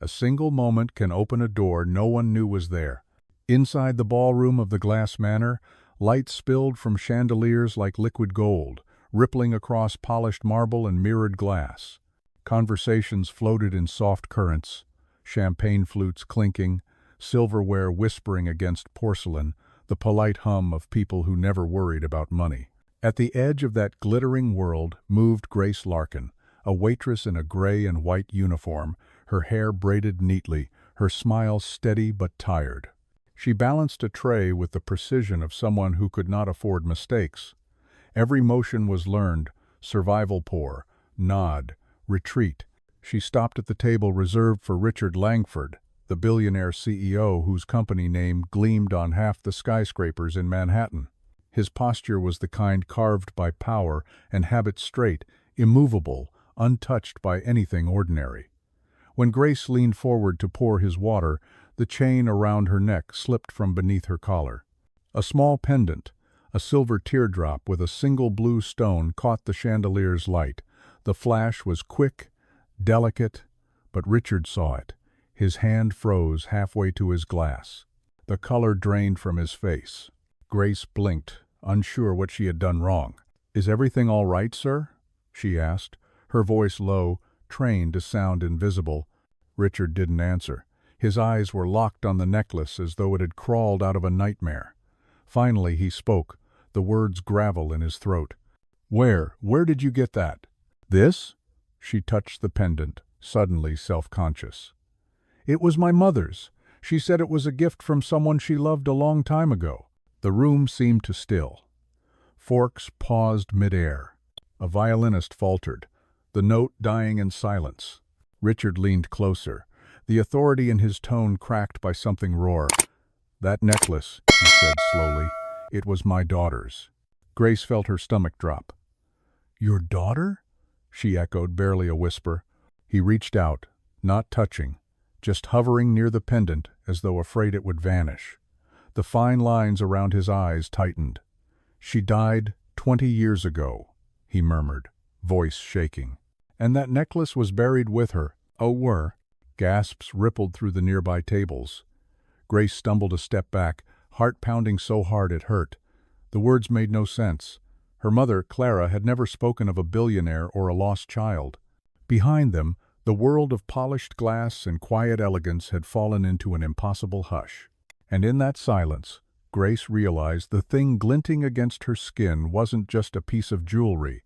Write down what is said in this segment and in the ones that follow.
A single moment can open a door no one knew was there. Inside the ballroom of the Glass Manor, light spilled from chandeliers like liquid gold, rippling across polished marble and mirrored glass. Conversations floated in soft currents, champagne flutes clinking, silverware whispering against porcelain, the polite hum of people who never worried about money. At the edge of that glittering world moved Grace Larkin, a waitress in a gray and white uniform, her hair braided neatly, her smile steady but tired. She balanced a tray with the precision of someone who could not afford mistakes. Every motion was learned: survival pour, nod, retreat. She stopped at the table reserved for Richard Langford, the billionaire CEO whose company name gleamed on half the skyscrapers in Manhattan. His posture was the kind carved by power and habit, straight, immovable, untouched by anything ordinary. When Grace leaned forward to pour his water, the chain around her neck slipped from beneath her collar. A small pendant, a silver teardrop with a single blue stone, caught the chandelier's light. The flash was quick, delicate, but Richard saw it. His hand froze halfway to his glass. The color drained from his face. Grace blinked, unsure what she had done wrong. "Is everything all right, sir?" she asked, her voice low, trained to sound invisible. Richard didn't answer. His eyes were locked on the necklace as though it had crawled out of a nightmare. Finally he spoke, the words gravel in his throat. Where did you get that?" "This?" She touched the pendant, suddenly self-conscious. "It was my mother's. She said it was a gift from someone she loved a long time ago." The room seemed to still. Forks paused mid-air. A violinist faltered, the note dying in silence. Richard leaned closer, the authority in his tone cracked by something raw. "That necklace," he said slowly, "it was my daughter's." Grace felt her stomach drop. "Your daughter?" she echoed, barely a whisper. He reached out, not touching, just hovering near the pendant as though afraid it would vanish. The fine lines around his eyes tightened. "She died 20 years ago," he murmured, voice shaking. "And that necklace was buried with her." "Oh, were?" Gasps rippled through the nearby tables. Grace stumbled a step back, heart pounding so hard it hurt. The words made no sense. Her mother, Clara, had never spoken of a billionaire or a lost child. Behind them, the world of polished glass and quiet elegance had fallen into an impossible hush. And in that silence, Grace realized the thing glinting against her skin wasn't just a piece of jewelry.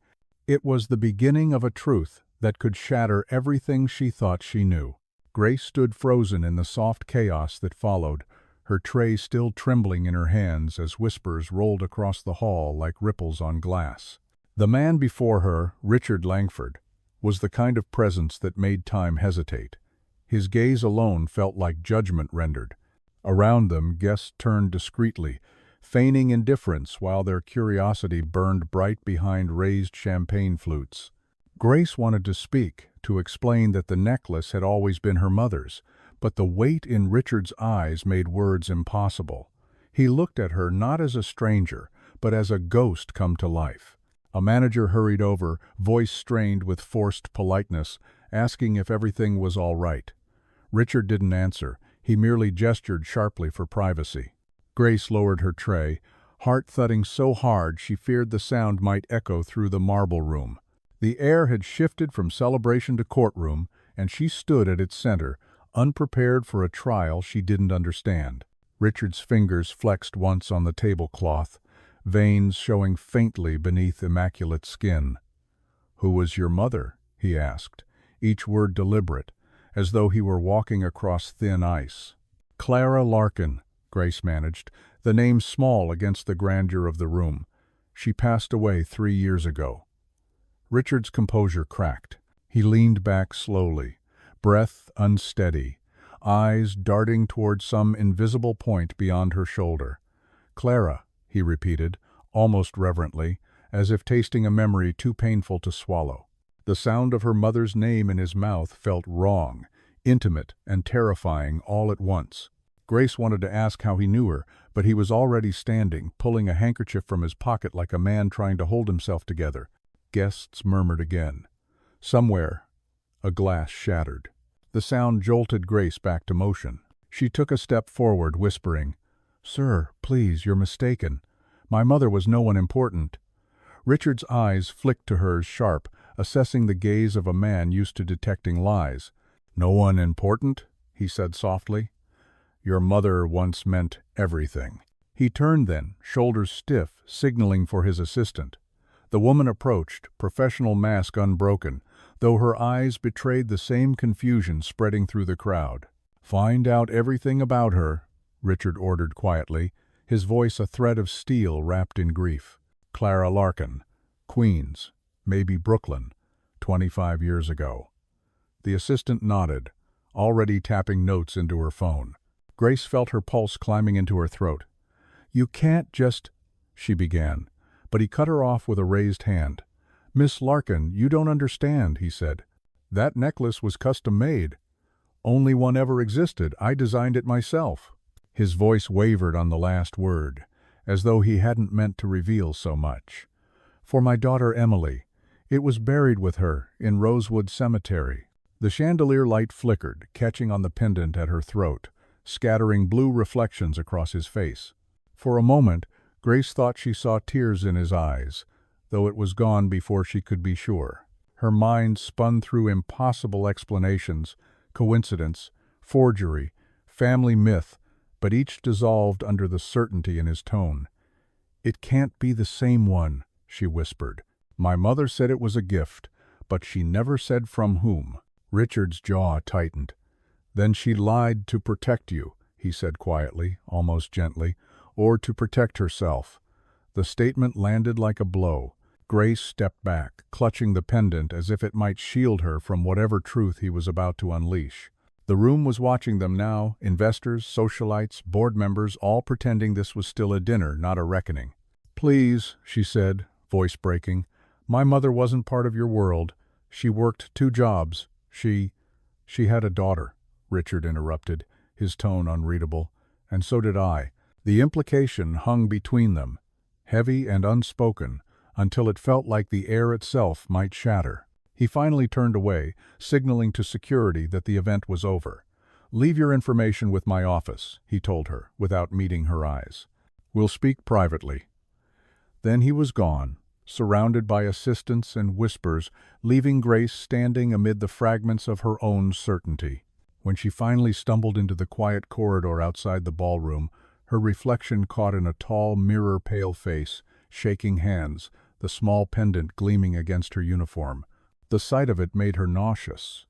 It was the beginning of a truth that could shatter everything she thought she knew. Grace stood frozen in the soft chaos that followed, her tray still trembling in her hands as whispers rolled across the hall like ripples on glass. The man before her, Richard Langford, was the kind of presence that made time hesitate. His gaze alone felt like judgment rendered. Around them, guests turned discreetly, feigning indifference while their curiosity burned bright behind raised champagne flutes. Grace wanted to speak, to explain that the necklace had always been her mother's, but the weight in Richard's eyes made words impossible. He looked at her not as a stranger, but as a ghost come to life. A manager hurried over, voice strained with forced politeness, asking if everything was all right. Richard didn't answer. He merely gestured sharply for privacy. Grace lowered her tray, heart thudding so hard she feared the sound might echo through the marble room. The air had shifted from celebration to courtroom, and she stood at its center, unprepared for a trial she didn't understand. Richard's fingers flexed once on the tablecloth, veins showing faintly beneath immaculate skin. "Who was your mother?" he asked, each word deliberate, as though he were walking across thin ice. "Clara Larkin," Grace managed, the name small against the grandeur of the room. "She passed away 3 years ago." Richard's composure cracked. He leaned back slowly, breath unsteady, eyes darting toward some invisible point beyond her shoulder. "Clara," he repeated, almost reverently, as if tasting a memory too painful to swallow. The sound of her mother's name in his mouth felt wrong, intimate and terrifying all at once. Grace wanted to ask how he knew her, but he was already standing, pulling a handkerchief from his pocket like a man trying to hold himself together. Guests murmured again. Somewhere, a glass shattered. The sound jolted Grace back to motion. She took a step forward, whispering, "Sir, please, you're mistaken. My mother was no one important." Richard's eyes flicked to hers sharp, assessing the gaze of a man used to detecting lies. "No one important?" he said softly. "Your mother once meant everything." He turned then, shoulders stiff, signaling for his assistant. The woman approached, professional mask unbroken, though her eyes betrayed the same confusion spreading through the crowd. "Find out everything about her," Richard ordered quietly, his voice a thread of steel wrapped in grief. "Clara Larkin, Queens, maybe Brooklyn, 25 years ago." The assistant nodded, already tapping notes into her phone. Grace felt her pulse climbing into her throat. "You can't just—" she began, but he cut her off with a raised hand. "Miss Larkin, you don't understand," he said. "That necklace was custom-made. Only one ever existed. I designed it myself." His voice wavered on the last word, as though he hadn't meant to reveal so much. "For my daughter Emily. It was buried with her in Rosewood Cemetery." The chandelier light flickered, catching on the pendant at her throat, scattering blue reflections across his face. For a moment, Grace thought she saw tears in his eyes, though it was gone before she could be sure. Her mind spun through impossible explanations, coincidence, forgery, family myth, but each dissolved under the certainty in his tone. "It can't be the same one," she whispered. "My mother said it was a gift, but she never said from whom." Richard's jaw tightened. "Then she lied to protect you," he said quietly, almost gently, "or to protect herself." The statement landed like a blow. Grace stepped back, clutching the pendant as if it might shield her from whatever truth he was about to unleash. The room was watching them now, investors, socialites, board members, all pretending this was still a dinner, not a reckoning. "Please," she said, voice breaking, "my mother wasn't part of your world. She worked 2 jobs. She had a daughter," Richard interrupted, his tone unreadable. "And so did I." The implication hung between them, heavy and unspoken, until it felt like the air itself might shatter. He finally turned away, signaling to security that the event was over. "Leave your information with my office," he told her, without meeting her eyes. "We'll speak privately." Then he was gone, surrounded by assistants and whispers, leaving Grace standing amid the fragments of her own certainty. When she finally stumbled into the quiet corridor outside the ballroom, her reflection caught in a tall, mirror-pale face, shaking hands, the small pendant gleaming against her uniform. The sight of it made her nauseous.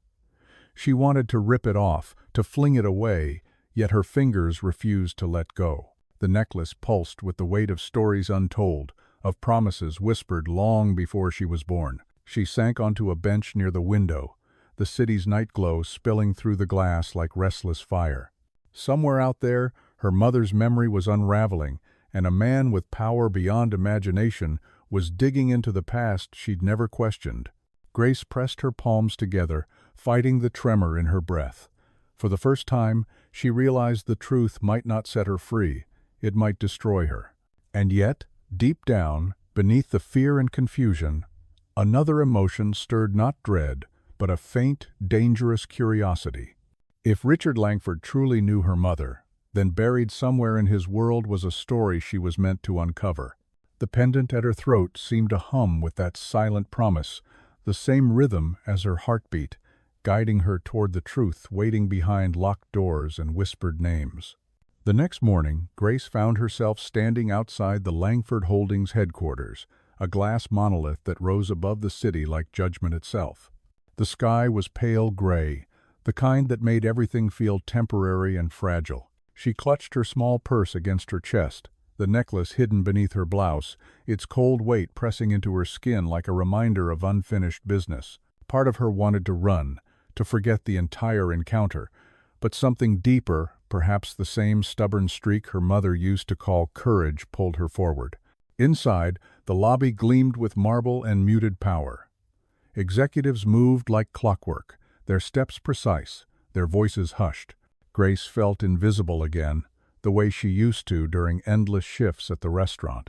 She wanted to rip it off, to fling it away, yet her fingers refused to let go. The necklace pulsed with the weight of stories untold, of promises whispered long before she was born. She sank onto a bench near the window, the city's night glow spilling through the glass like restless fire. Somewhere out there, her mother's memory was unraveling, and a man with power beyond imagination was digging into the past she'd never questioned. Grace pressed her palms together, fighting the tremor in her breath. For the first time, she realized the truth might not set her free, it might destroy her. And yet, deep down, beneath the fear and confusion, another emotion stirred not dread, but a faint, dangerous curiosity. If Richard Langford truly knew her mother, then buried somewhere in his world was a story she was meant to uncover. The pendant at her throat seemed to hum with that silent promise, the same rhythm as her heartbeat, guiding her toward the truth waiting behind locked doors and whispered names. The next morning, Grace found herself standing outside the Langford Holdings headquarters, a glass monolith that rose above the city like judgment itself. The sky was pale gray, the kind that made everything feel temporary and fragile. She clutched her small purse against her chest, the necklace hidden beneath her blouse, its cold weight pressing into her skin like a reminder of unfinished business. Part of her wanted to run, to forget the entire encounter, but something deeper, perhaps the same stubborn streak her mother used to call courage, pulled her forward. Inside, the lobby gleamed with marble and muted power. Executives moved like clockwork, their steps precise, their voices hushed. Grace felt invisible again, the way she used to during endless shifts at the restaurant.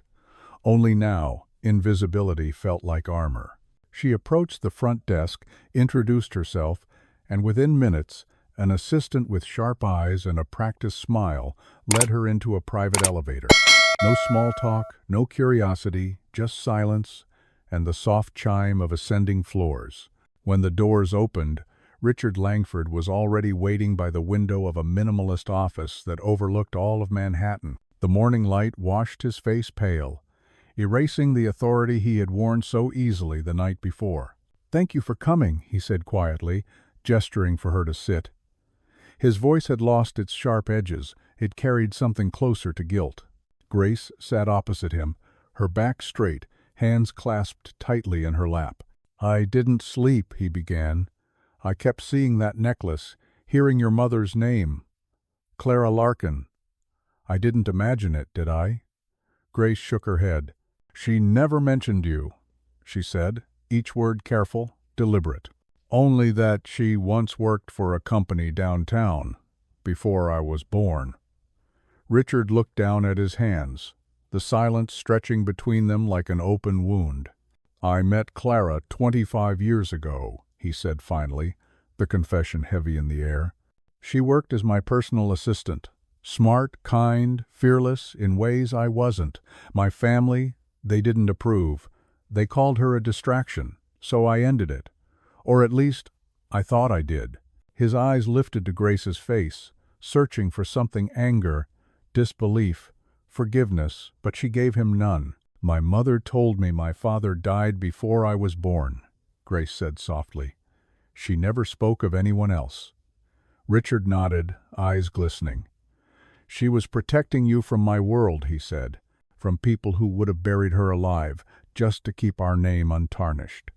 Only now, invisibility felt like armor. She approached the front desk, introduced herself, and within minutes, an assistant with sharp eyes and a practiced smile led her into a private elevator. No small talk, no curiosity, just silence and the soft chime of ascending floors. When the doors opened, Richard Langford was already waiting by the window of a minimalist office that overlooked all of Manhattan. The morning light washed his face pale, erasing the authority he had worn so easily the night before. "Thank you for coming," he said quietly, gesturing for her to sit. His voice had lost its sharp edges. It carried something closer to guilt. Grace sat opposite him, her back straight, hands clasped tightly in her lap. "I didn't sleep," he began. "I kept seeing that necklace, hearing your mother's name. Clara Larkin. I didn't imagine it, did I?" Grace shook her head. "She never mentioned you," she said, each word careful, deliberate. "Only that she once worked for a company downtown, before I was born." Richard looked down at his hands, the silence stretching between them like an open wound. "I met Clara 25 years ago," he said finally, the confession heavy in the air. "She worked as my personal assistant. Smart, kind, fearless, in ways I wasn't. My family, they didn't approve. They called her a distraction, so I ended it. Or at least, I thought I did." His eyes lifted to Grace's face, searching for something: anger, disbelief, forgiveness, but she gave him none. "My mother told me my father died before I was born," Grace said softly. "She never spoke of anyone else." Richard nodded, eyes glistening. "She was protecting you from my world," he said, "from people who would have buried her alive, just to keep our name untarnished."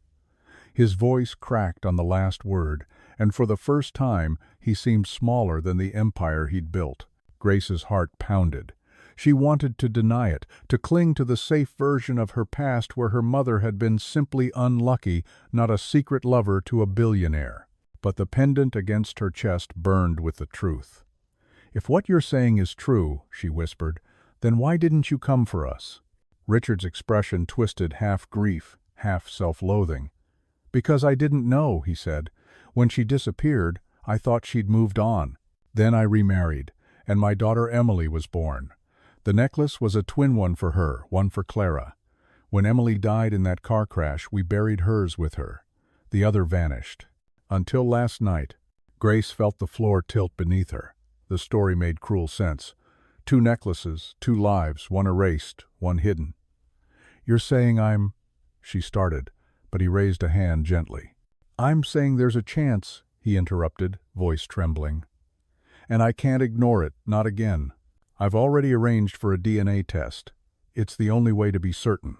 His voice cracked on the last word, and for the first time he seemed smaller than the empire he'd built. Grace's heart pounded. She wanted to deny it, to cling to the safe version of her past where her mother had been simply unlucky, not a secret lover to a billionaire. But the pendant against her chest burned with the truth. "If what you're saying is true," she whispered, "then why didn't you come for us?" Richard's expression twisted, half grief, half self-loathing. "Because I didn't know," he said. "When she disappeared, I thought she'd moved on. Then I remarried, and my daughter Emily was born. The necklace was a twin one for her, one for Clara. When Emily died in that car crash, we buried hers with her. The other vanished. Until last night." Grace felt the floor tilt beneath her. The story made cruel sense. 2 necklaces, 2 lives, one erased, one hidden. "You're saying I'm—" she started, but he raised a hand gently. "I'm saying there's a chance," he interrupted, voice trembling. "And I can't ignore it, not again. I've already arranged for a DNA test. It's the only way to be certain."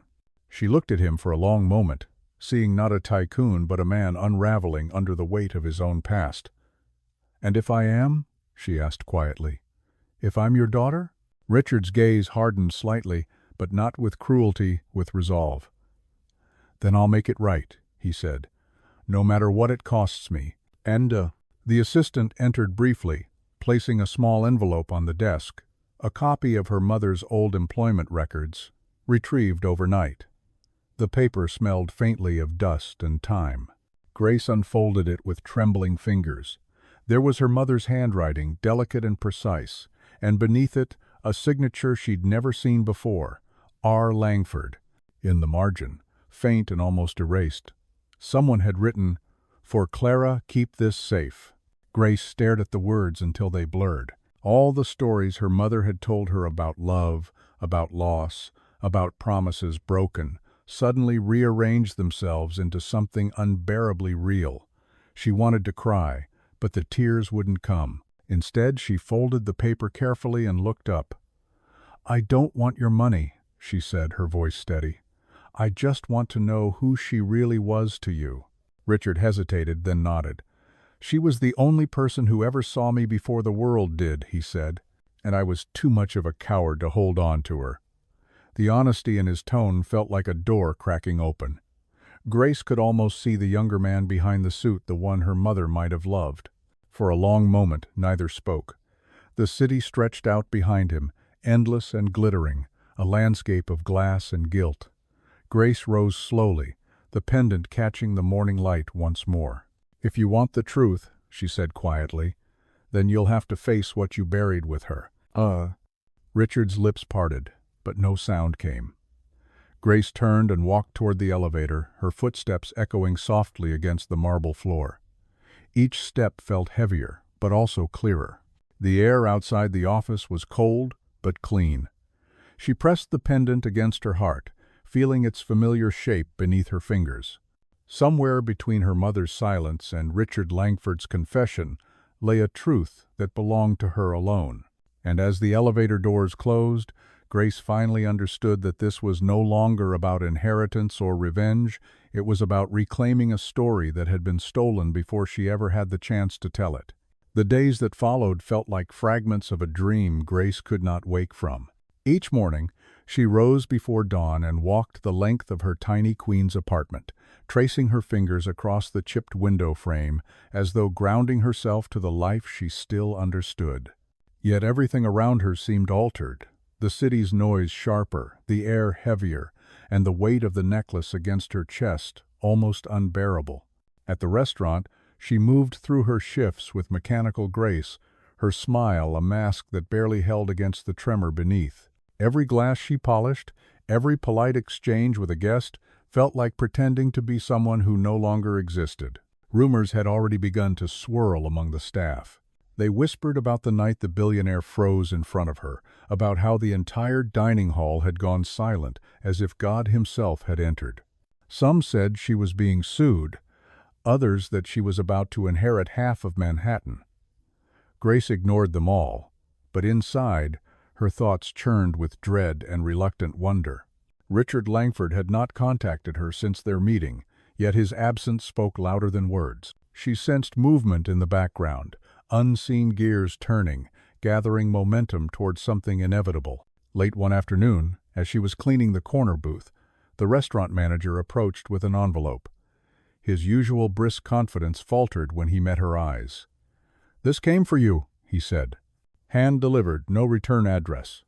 She looked at him for a long moment, seeing not a tycoon but a man unraveling under the weight of his own past. "And if I am?" she asked quietly. "If I'm your daughter?" Richard's gaze hardened slightly, but not with cruelty, with resolve. "Then I'll make it right," he said, "no matter what it costs me. And, The assistant entered briefly, placing a small envelope on the desk, a copy of her mother's old employment records, retrieved overnight. The paper smelled faintly of dust and time. Grace unfolded it with trembling fingers. There was her mother's handwriting, delicate and precise, and beneath it, a signature she'd never seen before, R. Langford. In the margin, faint and almost erased, someone had written, "For Clara, keep this safe." Grace stared at the words until they blurred. All the stories her mother had told her about love, about loss, about promises broken, suddenly rearranged themselves into something unbearably real. She wanted to cry, but the tears wouldn't come. Instead, she folded the paper carefully and looked up. "I don't want your money," she said, her voice steady. "I just want to know who she really was to you." Richard hesitated, then nodded. "She was the only person who ever saw me before the world did," he said, "and I was too much of a coward to hold on to her." The honesty in his tone felt like a door cracking open. Grace could almost see the younger man behind the suit, the one her mother might have loved. For a long moment, neither spoke. The city stretched out behind him, endless and glittering, a landscape of glass and gilt. Grace rose slowly, the pendant catching the morning light once more. "If you want the truth," she said quietly. "Then you'll have to face what you buried with her." Richard's lips parted, but no sound came. Grace turned and walked toward the elevator, her footsteps echoing softly against the marble floor. Each step felt heavier, but also clearer. The air outside the office was cold, but clean. She pressed the pendant against her heart, feeling its familiar shape beneath her fingers. Somewhere between her mother's silence and Richard Langford's confession lay a truth that belonged to her alone. And as the elevator doors closed, Grace finally understood that this was no longer about inheritance or revenge. It was about reclaiming a story that had been stolen before she ever had the chance to tell it. The days that followed felt like fragments of a dream Grace could not wake from. Each morning, she rose before dawn and walked the length of her tiny queen's apartment, tracing her fingers across the chipped window frame as though grounding herself to the life she still understood. Yet everything around her seemed altered, the city's noise sharper, the air heavier, and the weight of the necklace against her chest almost unbearable. At the restaurant, she moved through her shifts with mechanical grace, her smile a mask that barely held against the tremor beneath. Every glass she polished, every polite exchange with a guest, felt like pretending to be someone who no longer existed. Rumors had already begun to swirl among the staff. They whispered about the night the billionaire froze in front of her, about how the entire dining hall had gone silent, as if God himself had entered. Some said she was being sued, others that she was about to inherit half of Manhattan. Grace ignored them all, but inside, her thoughts churned with dread and reluctant wonder. Richard Langford had not contacted her since their meeting, yet his absence spoke louder than words. She sensed movement in the background, unseen gears turning, gathering momentum towards something inevitable. Late one afternoon, as she was cleaning the corner booth, the restaurant manager approached with an envelope. His usual brisk confidence faltered when he met her eyes. "This came for you," he said. "Hand delivered, no return address."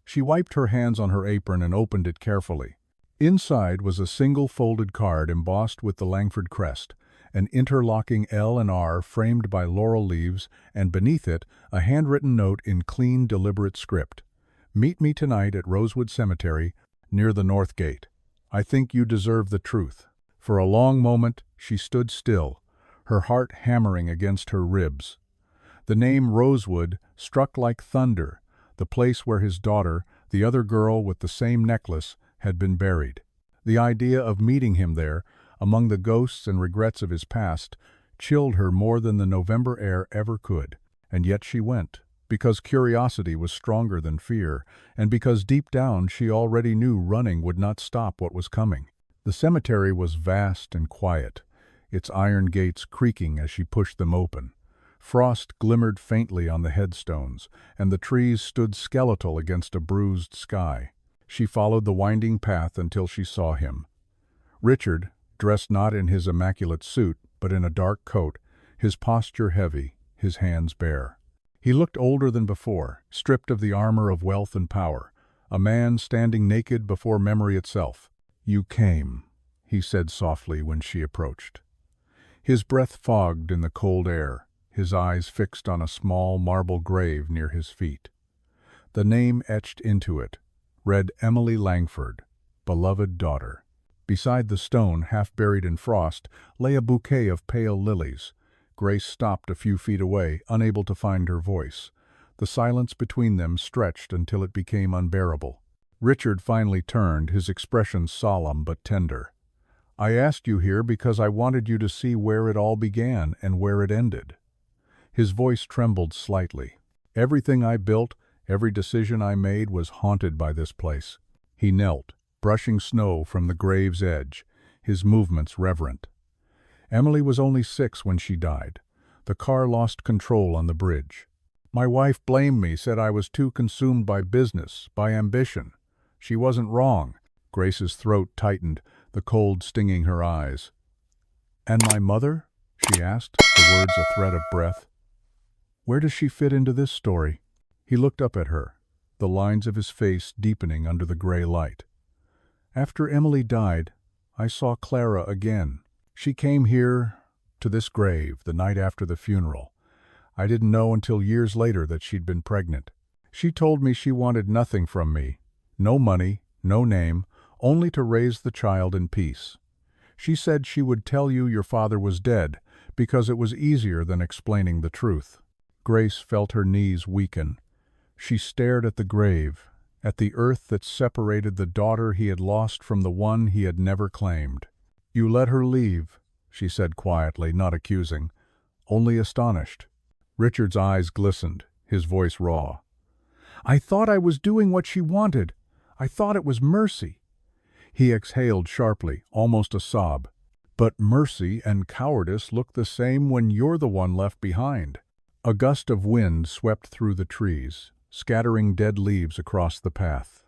She wiped her hands on her apron and opened it carefully. Inside was a single folded card embossed with the Langford crest, an interlocking L and R framed by laurel leaves, and beneath it a handwritten note in clean, deliberate script. "Meet me tonight at Rosewood Cemetery, near the North Gate. I think you deserve the truth." For a long moment she stood still, her heart hammering against her ribs. The name Rosewood struck like thunder, the place where his daughter, the other girl with the same necklace, had been buried. The idea of meeting him there, among the ghosts and regrets of his past, chilled her more than the November air ever could. And yet she went, because curiosity was stronger than fear, and because deep down she already knew running would not stop what was coming. The cemetery was vast and quiet, its iron gates creaking as she pushed them open. Frost glimmered faintly on the headstones, and the trees stood skeletal against a bruised sky. She followed the winding path until she saw him. Richard, dressed not in his immaculate suit, but in a dark coat, his posture heavy, his hands bare. He looked older than before, stripped of the armor of wealth and power, a man standing naked before memory itself. "You came," he said softly when she approached. His breath fogged in the cold air, his eyes fixed on a small marble grave near his feet. The name etched into it read Emily Langford, beloved daughter. Beside the stone, half buried in frost, lay a bouquet of pale lilies. Grace stopped a few feet away, unable to find her voice. The silence between them stretched until it became unbearable. Richard finally turned, his expression solemn but tender. "I asked you here because I wanted you to see where it all began and where it ended." His voice trembled slightly. "Everything I built, every decision I made was haunted by this place." He knelt, brushing snow from the grave's edge, his movements reverent. "Emily was only 6 when she died. The car lost control on the bridge. My wife blamed me, said I was too consumed by business, by ambition. She wasn't wrong." Grace's throat tightened, the cold stinging her eyes. "And my mother?" she asked, the words a thread of breath. "Where does she fit into this story?" He looked up at her, the lines of his face deepening under the gray light. "After Emily died, I saw Clara again. She came here to this grave the night after the funeral. I didn't know until years later that she'd been pregnant. She told me she wanted nothing from me. No money, no name, only to raise the child in peace. She said she would tell you your father was dead because it was easier than explaining the truth. Grace felt her knees weaken. She stared at the grave, at the earth that separated the daughter he had lost from the one he had never claimed. "You let her leave," she said quietly, not accusing, only astonished. Richard's eyes glistened, his voice raw. "I thought I was doing what she wanted. I thought it was mercy." He exhaled sharply, almost a sob. "But mercy and cowardice look the same when you're the one left behind." A gust of wind swept through the trees, scattering dead leaves across the path.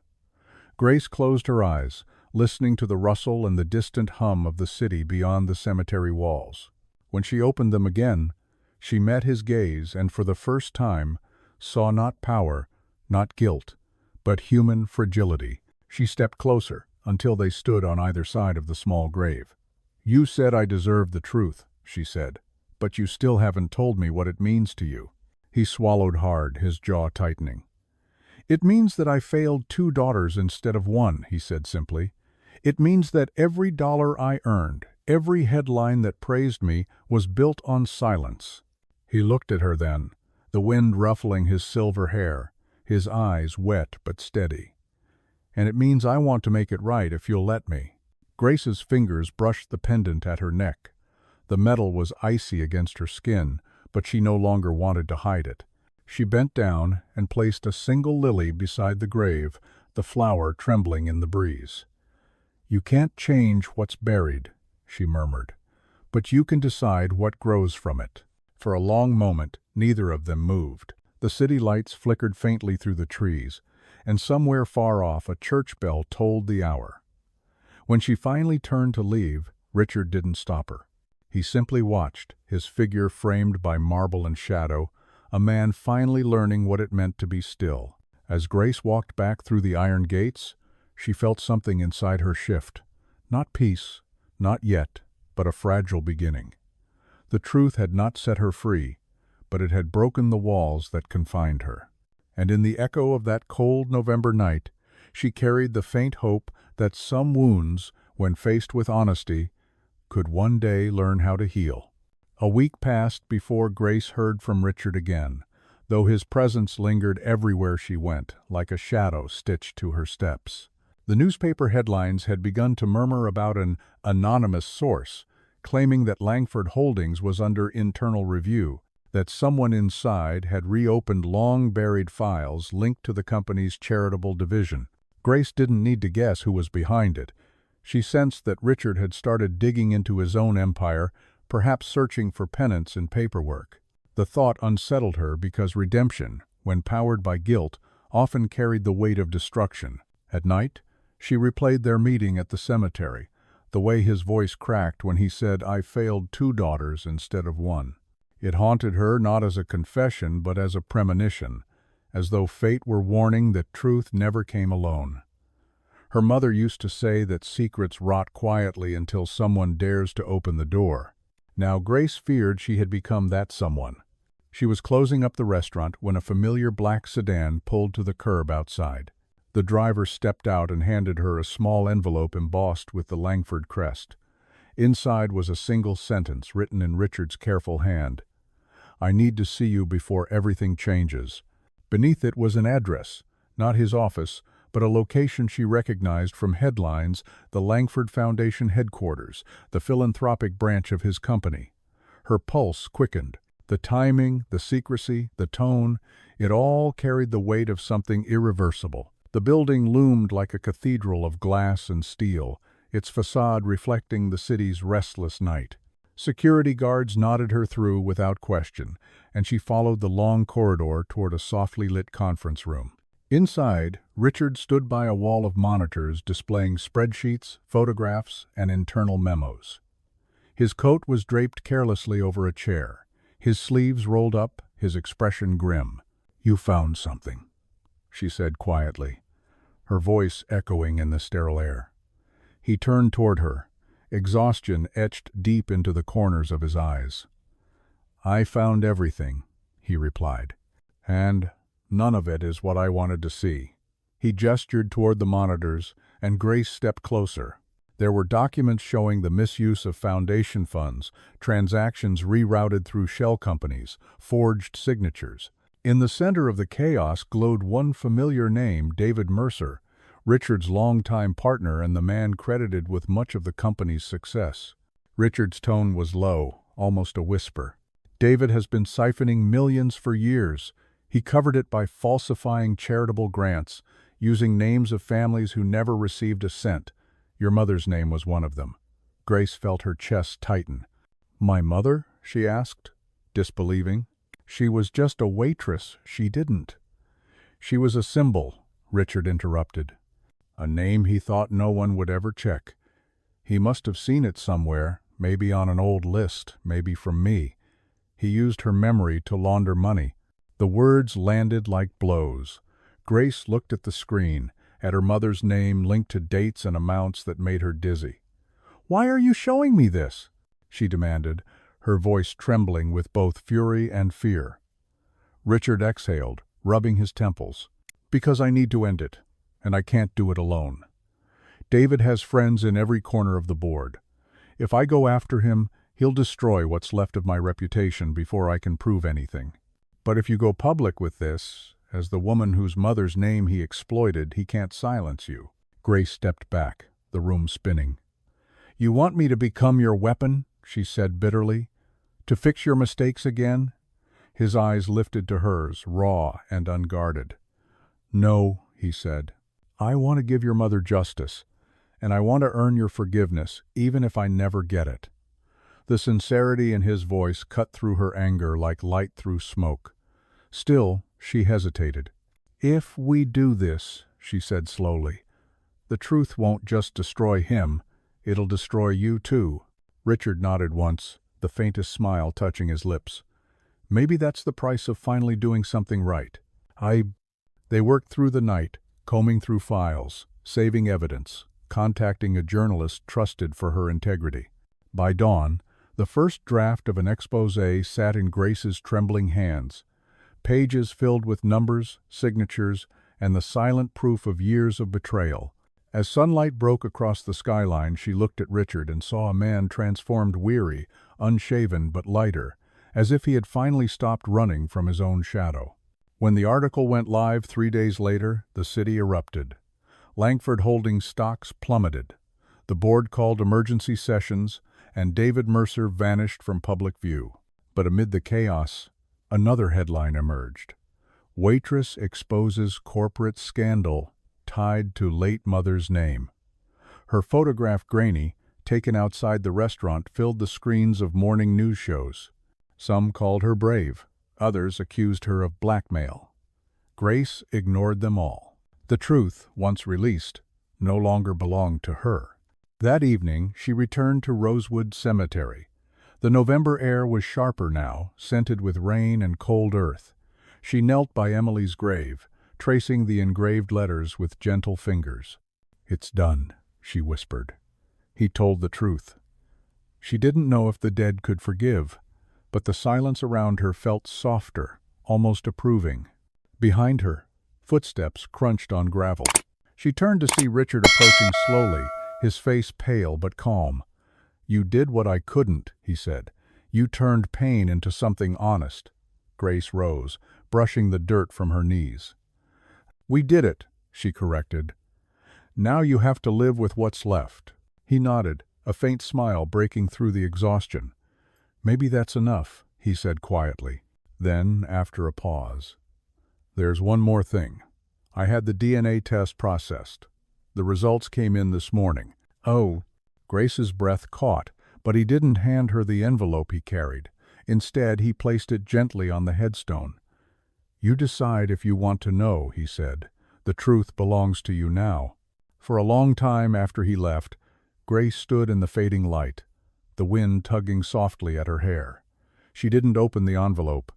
Grace closed her eyes, listening to the rustle and the distant hum of the city beyond the cemetery walls. When she opened them again, she met his gaze and for the first time saw not power, not guilt, but human fragility. She stepped closer until they stood on either side of the small grave. "You said I deserved the truth," she said, "but you still haven't told me what it means to you." He swallowed hard, his jaw tightening. "It means that I failed 2 daughters instead of 1, he said simply. "It means that every dollar I earned, every headline that praised me, was built on silence." He looked at her then, the wind ruffling his silver hair, his eyes wet but steady. "And it means I want to make it right if you'll let me." Grace's fingers brushed the pendant at her neck. The metal was icy against her skin, but she no longer wanted to hide it. She bent down and placed a single lily beside the grave, the flower trembling in the breeze. "You can't change what's buried," she murmured, "but you can decide what grows from it." For a long moment, neither of them moved. The city lights flickered faintly through the trees, and somewhere far off a church bell tolled the hour. When she finally turned to leave, Richard didn't stop her. He simply watched, his figure framed by marble and shadow, a man finally learning what it meant to be still. As Grace walked back through the iron gates, she felt something inside her shift. Not peace, not yet, but a fragile beginning. The truth had not set her free, but it had broken the walls that confined her. And in the echo of that cold November night, she carried the faint hope that some wounds, when faced with honesty, could one day learn how to heal. A week passed before Grace heard from Richard again, though his presence lingered everywhere she went, like a shadow stitched to her steps. The newspaper headlines had begun to murmur about an anonymous source, claiming that Langford Holdings was under internal review, that someone inside had reopened long-buried files linked to the company's charitable division. Grace didn't need to guess who was behind it. She sensed that Richard had started digging into his own empire, perhaps searching for penance in paperwork. The thought unsettled her because redemption, when powered by guilt, often carried the weight of destruction. At night, she replayed their meeting at the cemetery, the way his voice cracked when he said, "I failed 2 daughters instead of 1. It haunted her not as a confession but as a premonition, as though fate were warning that truth never came alone. Her mother used to say that secrets rot quietly until someone dares to open the door. Now Grace feared she had become that someone. She was closing up the restaurant when a familiar black sedan pulled to the curb outside. The driver stepped out and handed her a small envelope embossed with the Langford crest. Inside was a single sentence written in Richard's careful hand. "I need to see you before everything changes." Beneath it was an address, not his office, but a location she recognized from headlines, the Langford Foundation headquarters, the philanthropic branch of his company. Her pulse quickened. The timing, the secrecy, the tone, it all carried the weight of something irreversible. The building loomed like a cathedral of glass and steel, its facade reflecting the city's restless night. Security guards nodded her through without question, and she followed the long corridor toward a softly lit conference room. Inside, Richard stood by a wall of monitors displaying spreadsheets, photographs, and internal memos. His coat was draped carelessly over a chair, his sleeves rolled up, his expression grim. "You found something," she said quietly, her voice echoing in the sterile air. He turned toward her, Exhaustion etched deep into the corners of his eyes. "I found everything," he replied. "And none of it is what I wanted to see." He gestured toward the monitors, and Grace stepped closer. There were documents showing the misuse of foundation funds, transactions rerouted through shell companies, forged signatures. In the center of the chaos glowed one familiar name, David Mercer, Richard's longtime partner and the man credited with much of the company's success. Richard's tone was low, almost a whisper. "David has been siphoning millions for years. He covered it by falsifying charitable grants, using names of families who never received a cent. Your mother's name was one of them." Grace felt her chest tighten. "My mother?" she asked, disbelieving. "She was just a waitress. She didn't." "She was a symbol," Richard interrupted. "A name he thought no one would ever check. He must have seen it somewhere, maybe on an old list, maybe from me. He used her memory to launder money." The words landed like blows. Grace looked at the screen, at her mother's name linked to dates and amounts that made her dizzy. "Why are you showing me this?" she demanded, her voice trembling with both fury and fear. Richard exhaled, rubbing his temples. "Because I need to end it, and I can't do it alone. David has friends in every corner of the board. If I go after him, he'll destroy what's left of my reputation before I can prove anything. But if you go public with this, as the woman whose mother's name he exploited, he can't silence you." Grace stepped back, the room spinning. "You want me to become your weapon?" she said bitterly. "To fix your mistakes again?" His eyes lifted to hers, raw and unguarded. "No," he said. "I want to give your mother justice, and I want to earn your forgiveness, even if I never get it." The sincerity in his voice cut through her anger like light through smoke. Still, she hesitated. "If we do this," she said slowly, "the truth won't just destroy him, it'll destroy you too." Richard nodded once, the faintest smile touching his lips. "Maybe that's the price of finally doing something right." They worked through the night, combing through files, saving evidence, contacting a journalist trusted for her integrity. By dawn, the first draft of an exposé sat in Grace's trembling hands. Pages filled with numbers, signatures, and the silent proof of years of betrayal. As sunlight broke across the skyline, she looked at Richard and saw a man transformed, weary, unshaven but lighter, as if he had finally stopped running from his own shadow. When the article went live 3 days later, the city erupted. Langford Holdings stocks plummeted. The board called emergency sessions, and David Mercer vanished from public view. But amid the chaos, another headline emerged. "Waitress exposes corporate scandal tied to late mother's name." Her photograph, grainy, taken outside the restaurant, filled the screens of morning news shows. Some called her brave, others accused her of blackmail. Grace ignored them all. The truth, once released, no longer belonged to her. That evening, she returned to Rosewood Cemetery. The November air was sharper now, scented with rain and cold earth. She knelt by Emily's grave, tracing the engraved letters with gentle fingers. "It's done," she whispered. He told the truth. She didn't know if the dead could forgive, but the silence around her felt softer, almost approving. Behind her, footsteps crunched on gravel. She turned to see Richard approaching slowly, his face pale but calm. "You did what I couldn't," he said. "You turned pain into something honest." Grace rose, brushing the dirt from her knees. "We did it," she corrected. "Now you have to live with what's left." He nodded, a faint smile breaking through the exhaustion. "Maybe that's enough," he said quietly. Then, after a pause, "There's one more thing. I had the DNA test processed. The results came in this morning." "Oh." Grace's breath caught, but he didn't hand her the envelope he carried. Instead, he placed it gently on the headstone. "You decide if you want to know," he said. "The truth belongs to you now." For a long time after he left, Grace stood in the fading light, the wind tugging softly at her hair. She didn't open the envelope.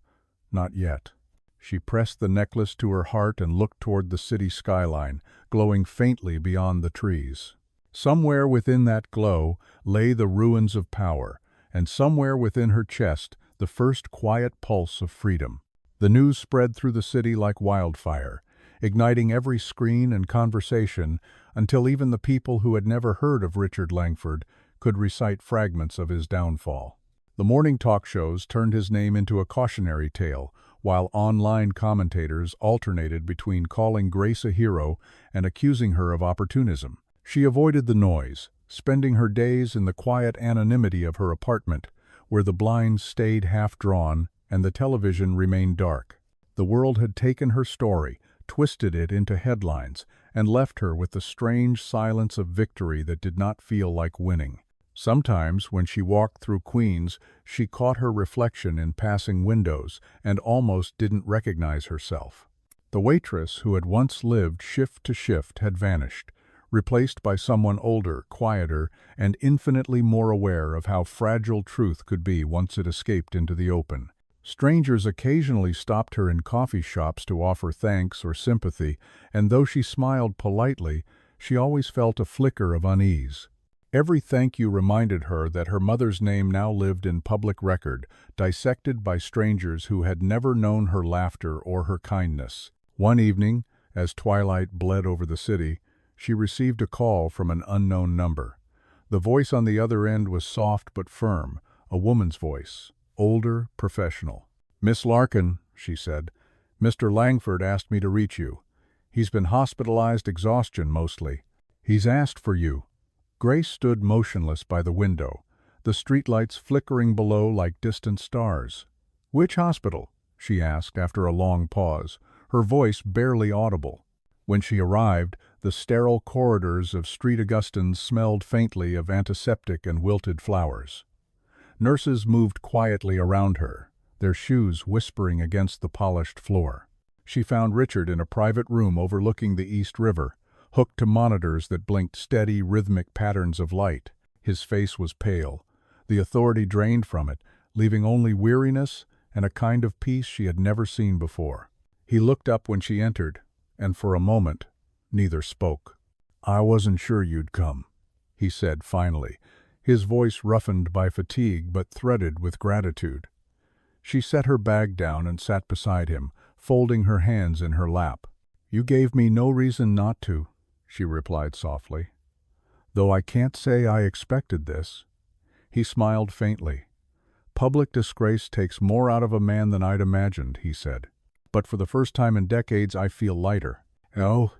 Not yet. She pressed the necklace to her heart and looked toward the city skyline, glowing faintly beyond the trees. Somewhere within that glow lay the ruins of power, and somewhere within her chest the first quiet pulse of freedom. The news spread through the city like wildfire, igniting every screen and conversation until even the people who had never heard of Richard Langford could recite fragments of his downfall. The morning talk shows turned his name into a cautionary tale, while online commentators alternated between calling Grace a hero and accusing her of opportunism. She avoided the noise, spending her days in the quiet anonymity of her apartment, where the blinds stayed half-drawn and the television remained dark. The world had taken her story, twisted it into headlines, and left her with the strange silence of victory that did not feel like winning. Sometimes, when she walked through Queens, she caught her reflection in passing windows and almost didn't recognize herself. The waitress who had once lived shift to shift had vanished, replaced by someone older, quieter, and infinitely more aware of how fragile truth could be once it escaped into the open. Strangers occasionally stopped her in coffee shops to offer thanks or sympathy, and though she smiled politely, she always felt a flicker of unease. Every thank you reminded her that her mother's name now lived in public record, dissected by strangers who had never known her laughter or her kindness. One evening, as twilight bled over the city, she received a call from an unknown number. The voice on the other end was soft but firm, a woman's voice, older, professional. "Miss Larkin," she said, "Mr. Langford asked me to reach you. He's been hospitalized, exhaustion mostly. He's asked for you." Grace stood motionless by the window, the streetlights flickering below like distant stars. "Which hospital?" she asked after a long pause, her voice barely audible. When she arrived, the sterile corridors of Street Augustine smelled faintly of antiseptic and wilted flowers. Nurses moved quietly around her, their shoes whispering against the polished floor. She found Richard in a private room overlooking the East River, hooked to monitors that blinked steady, rhythmic patterns of light. His face was pale, the authority drained from it, leaving only weariness and a kind of peace she had never seen before. He looked up when she entered, and for a moment, neither spoke. "I wasn't sure you'd come," he said finally, his voice roughened by fatigue but threaded with gratitude. She set her bag down and sat beside him, folding her hands in her lap. "You gave me no reason not to," she replied softly. "Though I can't say I expected this." He smiled faintly. "Public disgrace takes more out of a man than I'd imagined," he said. "But for the first time in decades I feel lighter." "Oh?"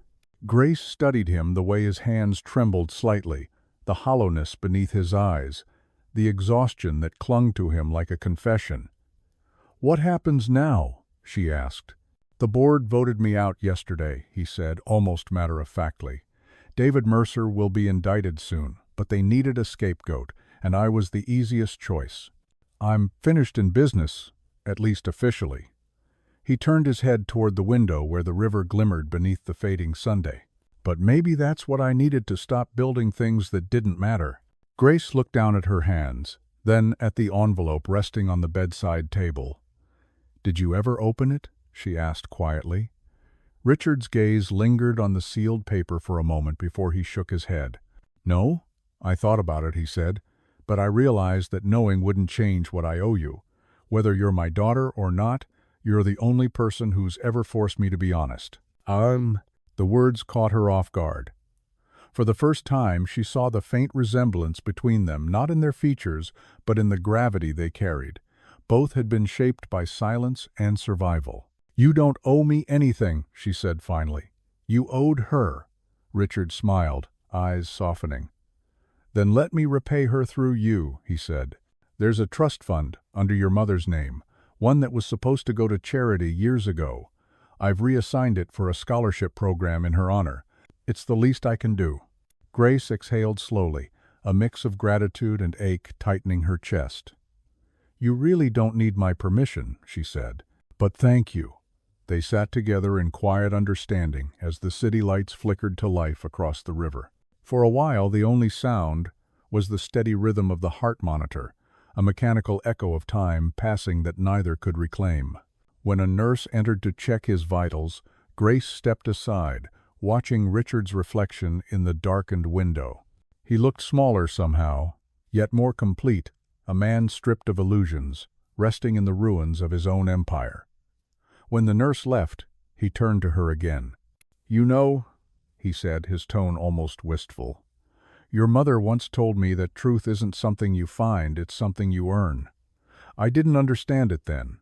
Grace studied him the way his hands trembled slightly, the hollowness beneath his eyes, the exhaustion that clung to him like a confession. "What happens now?" she asked. "The board voted me out yesterday," he said, almost matter-of-factly. "David Mercer will be indicted soon, but they needed a scapegoat, and I was the easiest choice. I'm finished in business, at least officially." He turned his head toward the window where the river glimmered beneath the fading Sunday. "But maybe that's what I needed to stop building things that didn't matter." Grace looked down at her hands, then at the envelope resting on the bedside table. "Did you ever open it?" she asked quietly. Richard's gaze lingered on the sealed paper for a moment before he shook his head. "No? I thought about it," he said, "but I realized that knowing wouldn't change what I owe you. Whether you're my daughter or not, you're the only person who's ever forced me to be honest." The words caught her off guard. For the first time, she saw the faint resemblance between them, not in their features, but in the gravity they carried. Both had been shaped by silence and survival. "You don't owe me anything," she said finally. "You owed her." Richard smiled, eyes softening. "Then let me repay her through you," he said. "There's a trust fund under your mother's name, one that was supposed to go to charity years ago. I've reassigned it for a scholarship program in her honor. It's the least I can do." Grace exhaled slowly, a mix of gratitude and ache tightening her chest. "You really don't need my permission," she said. "But thank you." They sat together in quiet understanding as the city lights flickered to life across the river. For a while, the only sound was the steady rhythm of the heart monitor, a mechanical echo of time passing that neither could reclaim. When a nurse entered to check his vitals, Grace stepped aside, watching Richard's reflection in the darkened window. He looked smaller somehow, yet more complete, a man stripped of illusions, resting in the ruins of his own empire. When the nurse left, he turned to her again. "You know," he said, his tone almost wistful, "your mother once told me that truth isn't something you find, it's something you earn. I didn't understand it then.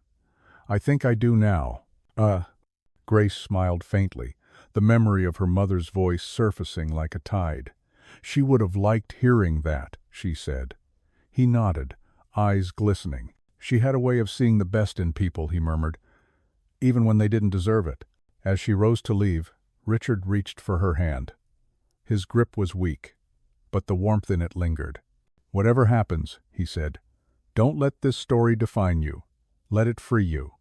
I think I do now." Grace smiled faintly, the memory of her mother's voice surfacing like a tide. "She would have liked hearing that," she said. He nodded, eyes glistening. "She had a way of seeing the best in people," he murmured, "even when they didn't deserve it." As she rose to leave, Richard reached for her hand. His grip was weak, but the warmth in it lingered. "Whatever happens," he said, "don't let this story define you. Let it free you."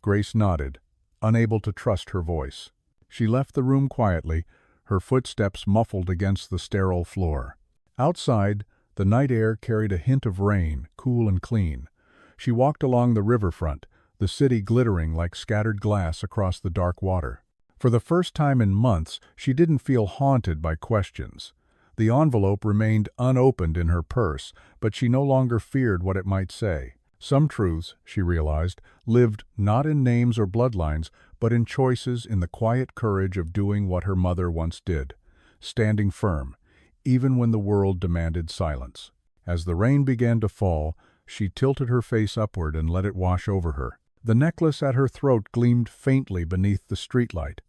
Grace nodded, unable to trust her voice. She left the room quietly, her footsteps muffled against the sterile floor. Outside, the night air carried a hint of rain, cool and clean. She walked along the riverfront, the city glittering like scattered glass across the dark water. For the first time in months, she didn't feel haunted by questions. The envelope remained unopened in her purse, but she no longer feared what it might say. Some truths, she realized, lived not in names or bloodlines, but in choices, in the quiet courage of doing what her mother once did, standing firm, even when the world demanded silence. As the rain began to fall, she tilted her face upward and let it wash over her. The necklace at her throat gleamed faintly beneath the streetlight,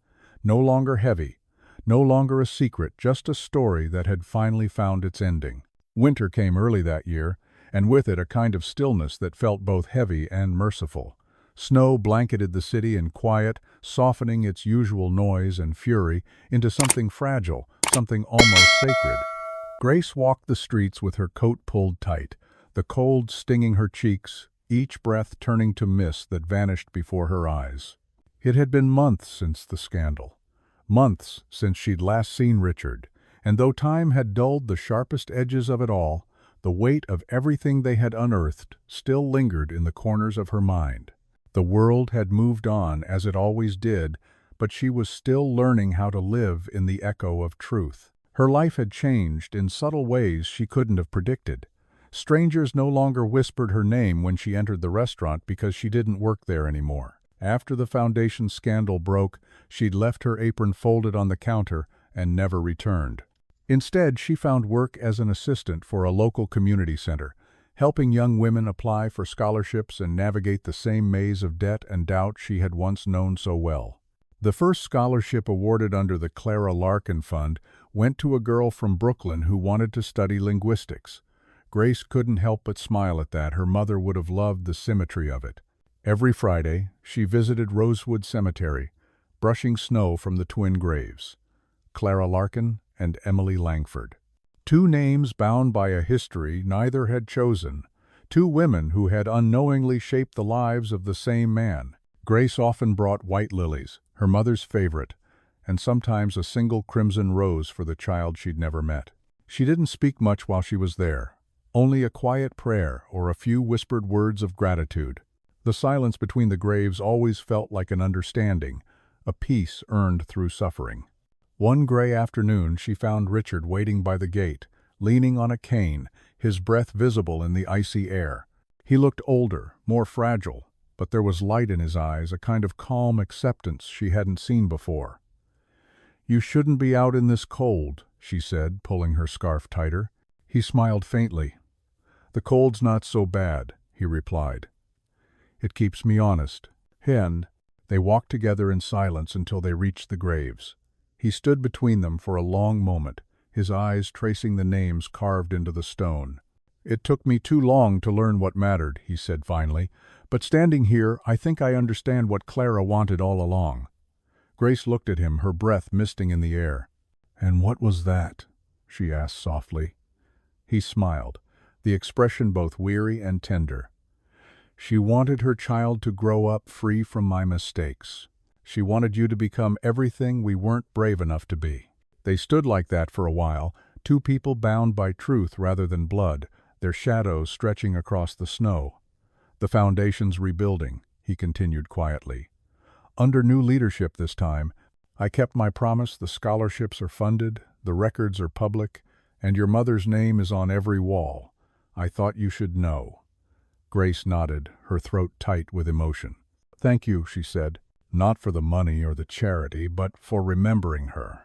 no longer heavy, no longer a secret, just a story that had finally found its ending. Winter came early that year, and with it a kind of stillness that felt both heavy and merciful. Snow blanketed the city in quiet, softening its usual noise and fury into something fragile, something almost sacred. Grace walked the streets with her coat pulled tight, the cold stinging her cheeks, each breath turning to mist that vanished before her eyes. It had been months since the scandal, months since she'd last seen Richard, and though time had dulled the sharpest edges of it all, the weight of everything they had unearthed still lingered in the corners of her mind. The world had moved on as it always did, but she was still learning how to live in the echo of truth. Her life had changed in subtle ways she couldn't have predicted. Strangers no longer whispered her name when she entered the restaurant because she didn't work there anymore. After the foundation scandal broke, she'd left her apron folded on the counter and never returned. Instead, she found work as an assistant for a local community center, helping young women apply for scholarships and navigate the same maze of debt and doubt she had once known so well. The first scholarship awarded under the Clara Larkin Fund went to a girl from Brooklyn who wanted to study linguistics. Grace couldn't help but smile at that. Her mother would have loved the symmetry of it. Every Friday, she visited Rosewood Cemetery, brushing snow from the twin graves, Clara Larkin and Emily Langford. Two names bound by a history neither had chosen, two women who had unknowingly shaped the lives of the same man. Grace often brought white lilies, her mother's favorite, and sometimes a single crimson rose for the child she'd never met. She didn't speak much while she was there, only a quiet prayer or a few whispered words of gratitude. The silence between the graves always felt like an understanding, a peace earned through suffering. One gray afternoon she found Richard waiting by the gate, leaning on a cane, his breath visible in the icy air. He looked older, more fragile, but there was light in his eyes, a kind of calm acceptance she hadn't seen before. "You shouldn't be out in this cold," she said, pulling her scarf tighter. He smiled faintly. "The cold's not so bad," he replied. "It keeps me honest." And they walked together in silence until they reached the graves. He stood between them for a long moment, his eyes tracing the names carved into the stone. "It took me too long to learn what mattered," he said finally, "but standing here, I think I understand what Clara wanted all along." Grace looked at him, her breath misting in the air. "And what was that?" she asked softly. He smiled, the expression both weary and tender. "She wanted her child to grow up free from my mistakes. She wanted you to become everything we weren't brave enough to be." They stood like that for a while, two people bound by truth rather than blood, their shadows stretching across the snow. "The foundation's rebuilding," he continued quietly. "Under new leadership this time, I kept my promise. The scholarships are funded, the records are public, And your mother's name is on every wall. I thought you should know." Grace nodded, her throat tight with emotion. "Thank you," she said, "not for the money or the charity, but for remembering her."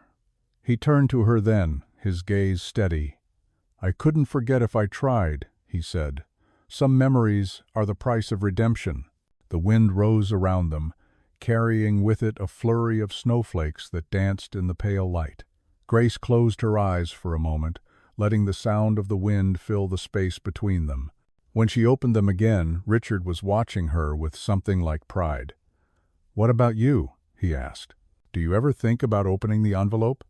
He turned to her then, his gaze steady. "I couldn't forget if I tried," he said. "Some memories are the price of redemption." The wind rose around them, carrying with it a flurry of snowflakes that danced in the pale light. Grace closed her eyes for a moment, letting the sound of the wind fill the space between them. When she opened them again, Richard was watching her with something like pride. "What about you?" he asked. "Do you ever think about opening the envelope?"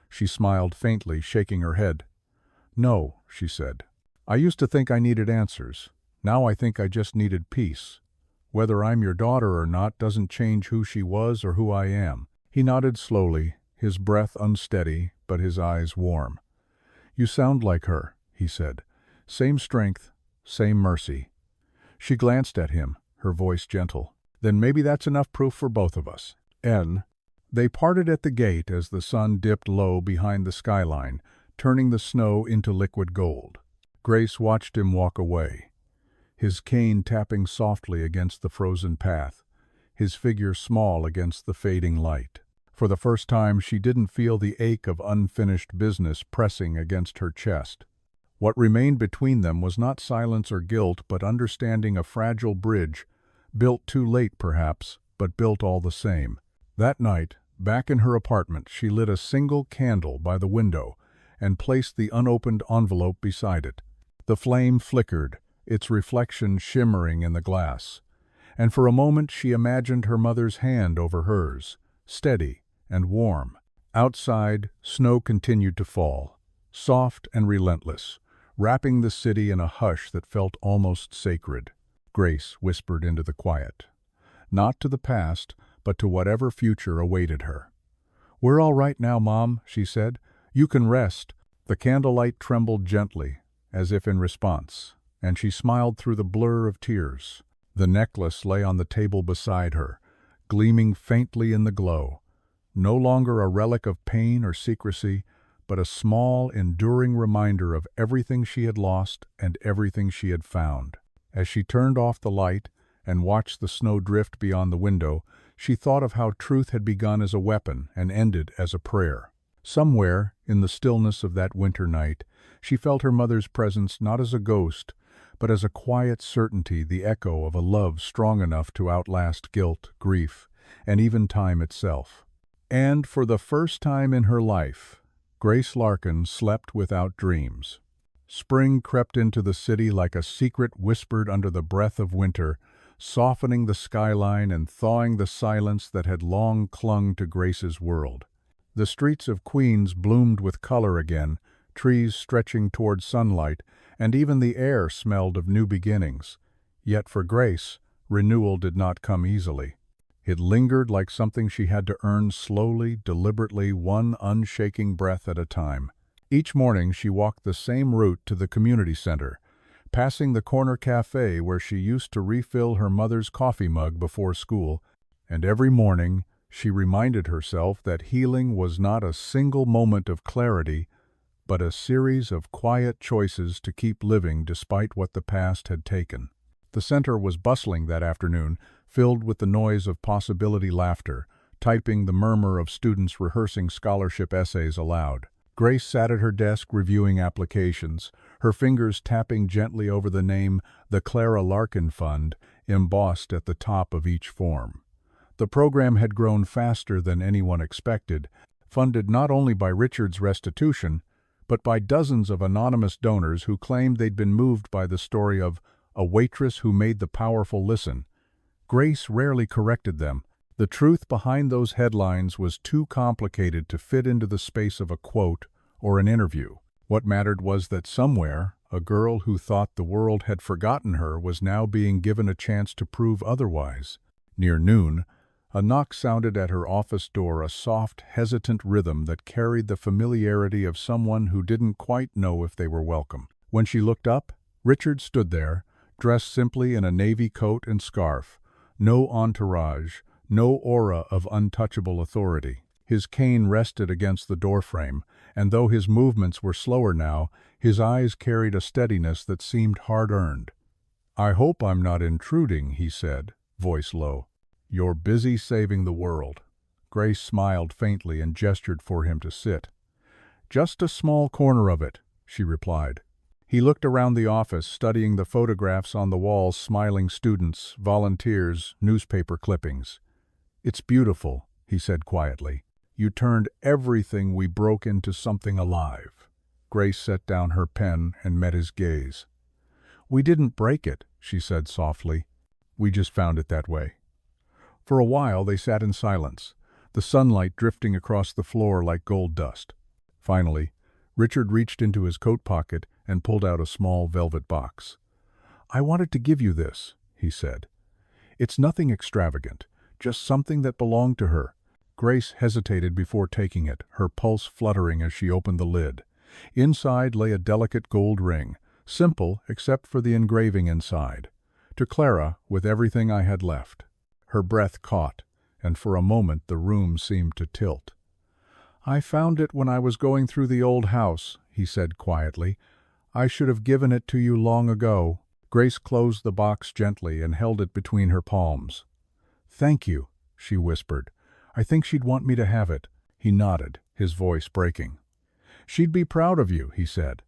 She smiled faintly, shaking her head. "No," she said. "I used to think I needed answers. Now I think I just needed peace. Whether I'm your daughter or not doesn't change who she was or who I am." He nodded slowly, his breath unsteady, but his eyes warm. "You sound like her," he said. "Same strength, same mercy." She glanced at him, her voice gentle. "Then maybe that's enough proof for both of us." They parted at the gate as the sun dipped low behind the skyline, turning the snow into liquid gold. Grace watched him walk away, his cane tapping softly against the frozen path, his figure small against the fading light. For the first time, she didn't feel the ache of unfinished business pressing against her chest. What remained between them was not silence or guilt, but understanding, a fragile bridge, built too late perhaps, but built all the same. That night, back in her apartment, she lit a single candle by the window and placed the unopened envelope beside it. The flame flickered, its reflection shimmering in the glass, and for a moment she imagined her mother's hand over hers, steady and warm. Outside, snow continued to fall, soft and relentless, wrapping the city in a hush that felt almost sacred. Grace whispered into the quiet. Not to the past, but to whatever future awaited her. "We're all right now, Mom," she said. "You can rest." The candlelight trembled gently, as if in response, and she smiled through the blur of tears. The necklace lay on the table beside her, gleaming faintly in the glow. No longer a relic of pain or secrecy, but a small, enduring reminder of everything she had lost and everything she had found. As she turned off the light and watched the snow drift beyond the window, she thought of how truth had begun as a weapon and ended as a prayer. Somewhere, in the stillness of that winter night, she felt her mother's presence not as a ghost, but as a quiet certainty, the echo of a love strong enough to outlast guilt, grief, and even time itself. And for the first time in her life, Grace Larkin slept without dreams. Spring crept into the city like a secret whispered under the breath of winter, softening the skyline and thawing the silence that had long clung to Grace's world. The streets of Queens bloomed with color again, trees stretching toward sunlight, and even the air smelled of new beginnings. Yet for Grace, renewal did not come easily. It lingered like something she had to earn slowly, deliberately, one unshaking breath at a time. Each morning she walked the same route to the community center, passing the corner cafe where she used to refill her mother's coffee mug before school, and every morning she reminded herself that healing was not a single moment of clarity, but a series of quiet choices to keep living despite what the past had taken. The center was bustling that afternoon, filled with the noise of possibility laughter, typing the murmur of students rehearsing scholarship essays aloud. Grace sat at her desk reviewing applications, her fingers tapping gently over the name, the Clara Larkin Fund, embossed at the top of each form. The program had grown faster than anyone expected, funded not only by Richard's restitution, but by dozens of anonymous donors who claimed they'd been moved by the story of a waitress who made the powerful listen. Grace rarely corrected them. The truth behind those headlines was too complicated to fit into the space of a quote or an interview. What mattered was that somewhere, a girl who thought the world had forgotten her was now being given a chance to prove otherwise. Near noon, a knock sounded at her office door, a soft, hesitant rhythm that carried the familiarity of someone who didn't quite know if they were welcome. When she looked up, Richard stood there, dressed simply in a navy coat and scarf. No entourage, no aura of untouchable authority. His cane rested against the doorframe, and though his movements were slower now, his eyes carried a steadiness that seemed hard-earned. "I hope I'm not intruding," he said, voice low. "You're busy saving the world." Grace smiled faintly and gestured for him to sit. "Just a small corner of it," she replied. He looked around the office, studying the photographs on the walls, smiling students, volunteers, newspaper clippings. "It's beautiful," he said quietly. "You turned everything we broke into something alive." Grace set down her pen and met his gaze. "We didn't break it," she said softly. "We just found it that way." For a while they sat in silence, the sunlight drifting across the floor like gold dust. Finally, Richard reached into his coat pocket and pulled out a small velvet box. "I wanted to give you this," he said. "It's nothing extravagant, just something that belonged to her." Grace hesitated before taking it, her pulse fluttering as she opened the lid. Inside lay a delicate gold ring, simple except for the engraving inside. "To Clara, with everything I had left." Her breath caught, and for a moment the room seemed to tilt. "I found it when I was going through the old house," he said quietly. "I should have given it to you long ago." Grace closed the box gently and held it between her palms. "Thank you," she whispered. "I think she'd want me to have it." He nodded, his voice breaking. "She'd be proud of you," he said.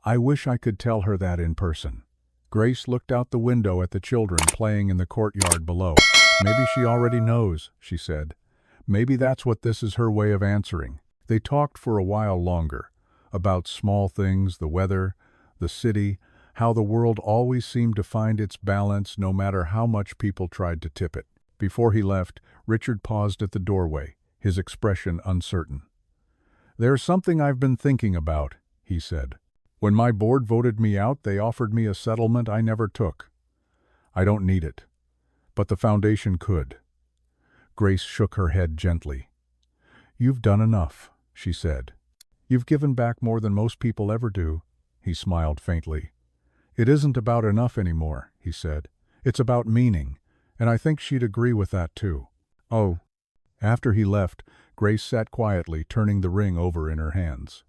"I wish I could tell her that in person." Grace looked out the window at the children playing in the courtyard below. "Maybe she already knows," she said. "Maybe that's what this is her way of answering." They talked for a while longer, about small things, the weather, the city, how the world always seemed to find its balance no matter how much people tried to tip it. Before he left, Richard paused at the doorway, his expression uncertain. "There's something I've been thinking about," he said. "When my board voted me out, they offered me a settlement I never took. I don't need it, but the foundation could." Grace shook her head gently. "You've done enough," she said. "You've given back more than most people ever do." He smiled faintly. "It isn't about enough anymore," he said. "It's about meaning, and I think she'd agree with that too." "Oh." After he left, Grace sat quietly, turning the ring over in her hands.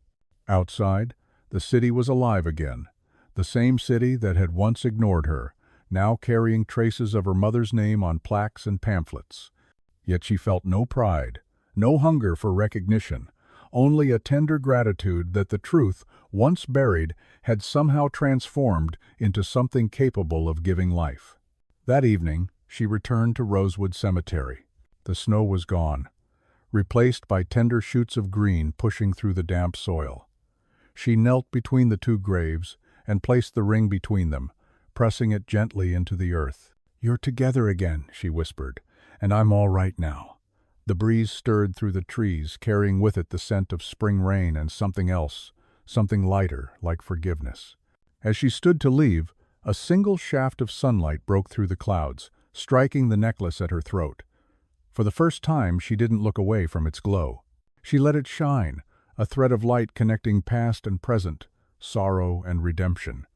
Outside, the city was alive again. The same city that had once ignored her, now carrying traces of her mother's name on plaques and pamphlets. Yet she felt no pride, no hunger for recognition, only a tender gratitude that the truth, once buried, had somehow transformed into something capable of giving life. That evening, she returned to Rosewood Cemetery. The snow was gone, replaced by tender shoots of green pushing through the damp soil. She knelt between the two graves and placed the ring between them, pressing it gently into the earth. "You're together again," she whispered, "and I'm all right now." The breeze stirred through the trees, carrying with it the scent of spring rain and something else, something lighter, like forgiveness. As she stood to leave, a single shaft of sunlight broke through the clouds, striking the necklace at her throat. For the first time, she didn't look away from its glow. She let it shine, a thread of light connecting past and present, sorrow and redemption.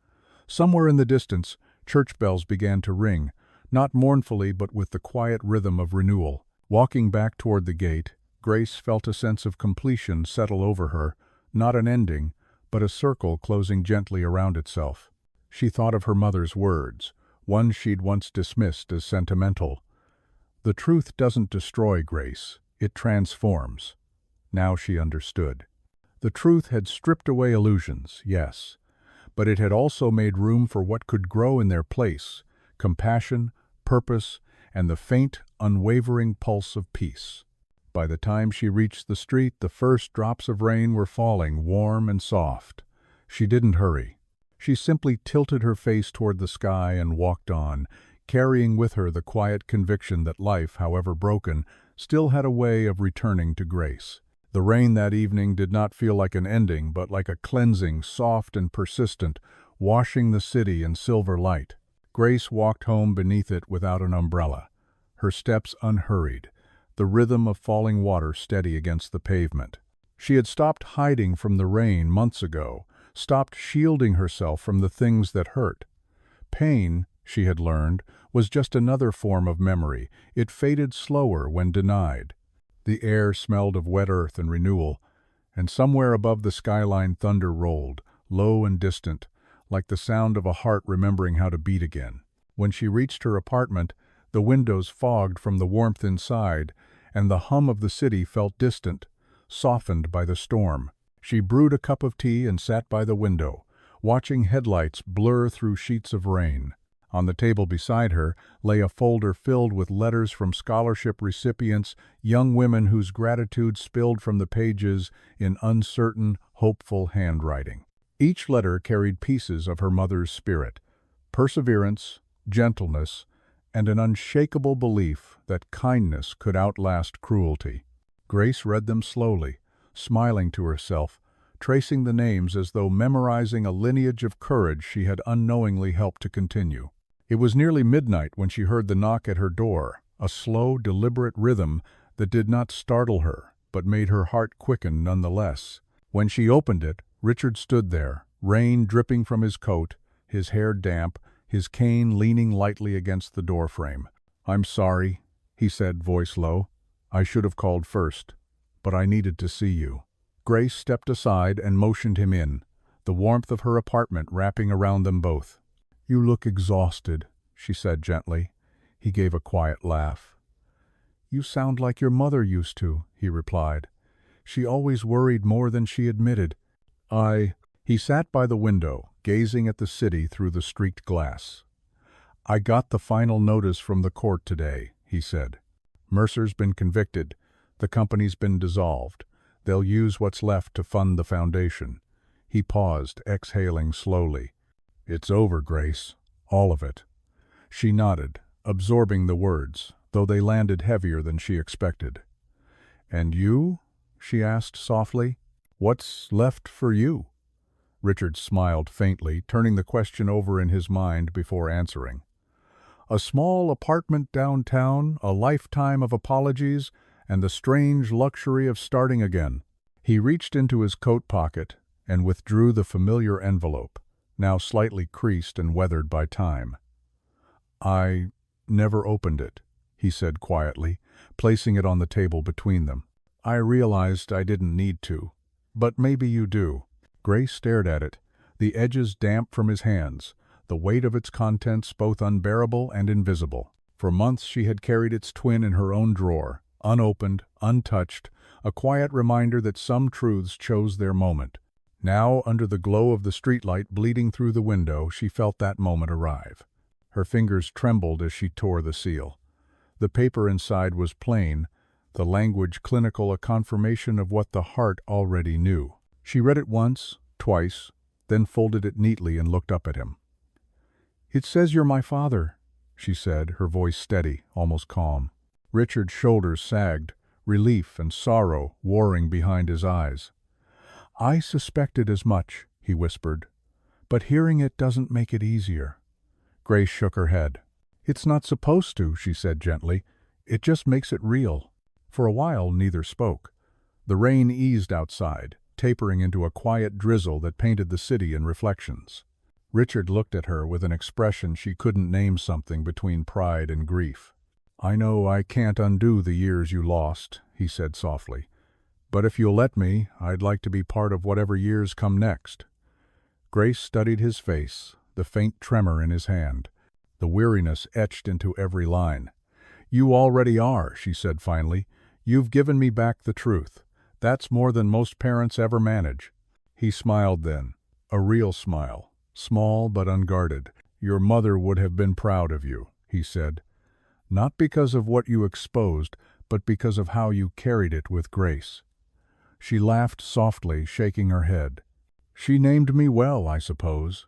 Somewhere in the distance, church bells began to ring, not mournfully but with the quiet rhythm of renewal. Walking back toward the gate, Grace felt a sense of completion settle over her, not an ending, but a circle closing gently around itself. She thought of her mother's words, one she'd once dismissed as sentimental. "The truth doesn't destroy, Grace, it transforms." Now she understood. The truth had stripped away illusions, yes, but it had also made room for what could grow in their place: compassion, purpose, and the faint, unwavering pulse of peace. By the time she reached the street, the first drops of rain were falling, warm and soft. She didn't hurry. She simply tilted her face toward the sky and walked on, carrying with her the quiet conviction that life, however broken, still had a way of returning to grace. The rain that evening did not feel like an ending, but like a cleansing, soft and persistent, washing the city in silver light. Grace walked home beneath it without an umbrella, her steps unhurried, the rhythm of falling water steady against the pavement. She had stopped hiding from the rain months ago, stopped shielding herself from the things that hurt. Pain, she had learned, was just another form of memory. It faded slower when denied. The air smelled of wet earth and renewal, and somewhere above the skyline thunder rolled, low and distant, like the sound of a heart remembering how to beat again. When she reached her apartment, the windows fogged from the warmth inside, and the hum of the city felt distant, softened by the storm. She brewed a cup of tea and sat by the window, watching headlights blur through sheets of rain. On the table beside her lay a folder filled with letters from scholarship recipients, young women whose gratitude spilled from the pages in uncertain, hopeful handwriting. Each letter carried pieces of her mother's spirit, perseverance, gentleness, and an unshakable belief that kindness could outlast cruelty. Grace read them slowly, smiling to herself, tracing the names as though memorizing a lineage of courage she had unknowingly helped to continue. It was nearly midnight when she heard the knock at her door, a slow, deliberate rhythm that did not startle her, but made her heart quicken nonetheless. When she opened it, Richard stood there, rain dripping from his coat, his hair damp, his cane leaning lightly against the doorframe. "I'm sorry," he said, voice low. "I should have called first, but I needed to see you." Grace stepped aside and motioned him in, the warmth of her apartment wrapping around them both. "You look exhausted," she said gently. He gave a quiet laugh. "You sound like your mother used to," he replied. "She always worried more than she admitted." He sat by the window, gazing at the city through the streaked glass. "I got the final notice from the court today," he said. "Mercer's been convicted. The company's been dissolved. They'll use what's left to fund the foundation." He paused, exhaling slowly. "It's over, Grace. All of it." She nodded, absorbing the words, though they landed heavier than she expected. "And you?" she asked softly. "What's left for you?" Richard smiled faintly, turning the question over in his mind before answering. "A small apartment downtown, a lifetime of apologies, and the strange luxury of starting again." He reached into his coat pocket and withdrew the familiar envelope, now slightly creased and weathered by time. "I never opened it," he said quietly, placing it on the table between them. "I realized I didn't need to. But maybe you do." Grace stared at it, the edges damp from his hands, the weight of its contents both unbearable and invisible. For months she had carried its twin in her own drawer, unopened, untouched, a quiet reminder that some truths chose their moment. Now, under the glow of the streetlight bleeding through the window, she felt that moment arrive. Her fingers trembled as she tore the seal. The paper inside was plain, the language clinical, a confirmation of what the heart already knew. She read it once, twice, then folded it neatly and looked up at him. "It says you're my father," she said, her voice steady, almost calm. Richard's shoulders sagged, relief and sorrow warring behind his eyes. "I suspected as much," he whispered, "but hearing it doesn't make it easier." Grace shook her head. "It's not supposed to," she said gently. "It just makes it real." For a while neither spoke. The rain eased outside, tapering into a quiet drizzle that painted the city in reflections. Richard looked at her with an expression she couldn't name, something between pride and grief. "I know I can't undo the years you lost," he said softly. "But if you'll let me, I'd like to be part of whatever years come next." Grace studied his face, the faint tremor in his hand, the weariness etched into every line. "You already are," she said finally. "You've given me back the truth. That's more than most parents ever manage." He smiled then, a real smile, small but unguarded. "Your mother would have been proud of you," he said. "Not because of what you exposed, but because of how you carried it with grace." She laughed softly, shaking her head. "She named me well, I suppose."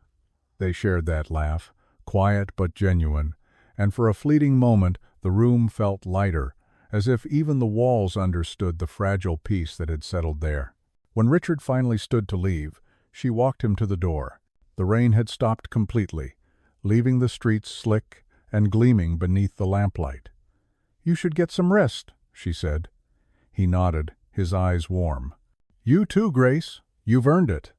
They shared that laugh, quiet but genuine, and for a fleeting moment the room felt lighter, as if even the walls understood the fragile peace that had settled there. When Richard finally stood to leave, she walked him to the door. The rain had stopped completely, leaving the streets slick and gleaming beneath the lamplight. "You should get some rest," she said. He nodded, his eyes warm. "You too, Grace. You've earned it."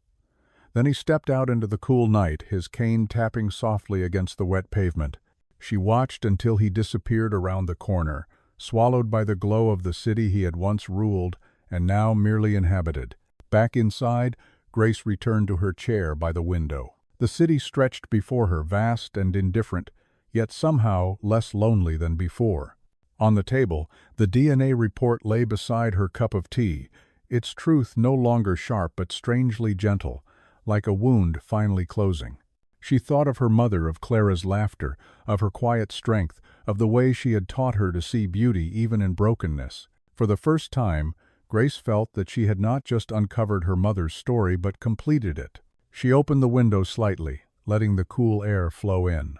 Then he stepped out into the cool night, his cane tapping softly against the wet pavement. She watched until he disappeared around the corner, swallowed by the glow of the city he had once ruled and now merely inhabited. Back inside, Grace returned to her chair by the window. The city stretched before her, vast and indifferent, yet somehow less lonely than before. On the table, the DNA report lay beside her cup of tea, its truth no longer sharp but strangely gentle, like a wound finally closing. She thought of her mother, of Clara's laughter, of her quiet strength, of the way she had taught her to see beauty even in brokenness. For the first time, Grace felt that she had not just uncovered her mother's story but completed it. She opened the window slightly, letting the cool air flow in.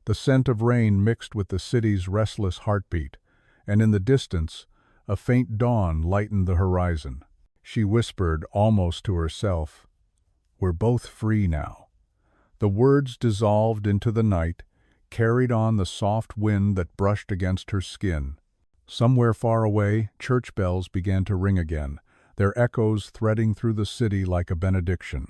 The scent of rain mixed with the city's restless heartbeat, and in the distance, a faint dawn lightened the horizon. She whispered, almost to herself, "We're both free now." The words dissolved into the night, carried on the soft wind that brushed against her skin. Somewhere far away, church bells began to ring again, their echoes threading through the city like a benediction.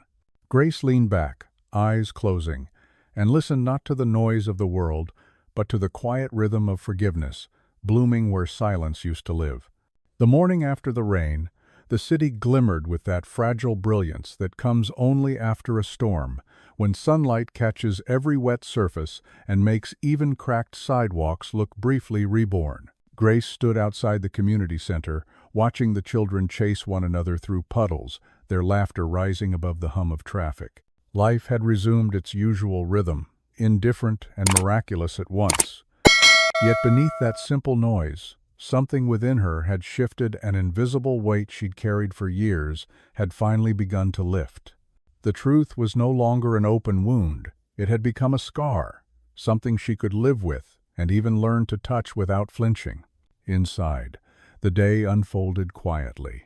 Grace leaned back, eyes closing, and listened not to the noise of the world, but to the quiet rhythm of forgiveness, blooming where silence used to live. The morning after the rain, the city glimmered with that fragile brilliance that comes only after a storm, when sunlight catches every wet surface and makes even cracked sidewalks look briefly reborn. Grace stood outside the community center, watching the children chase one another through puddles, their laughter rising above the hum of traffic. Life had resumed its usual rhythm, indifferent and miraculous at once. Yet beneath that simple noise, something within her had shifted. An invisible weight she'd carried for years had finally begun to lift. The truth was no longer an open wound. It had become a scar, something she could live with and even learn to touch without flinching. Inside, the day unfolded quietly.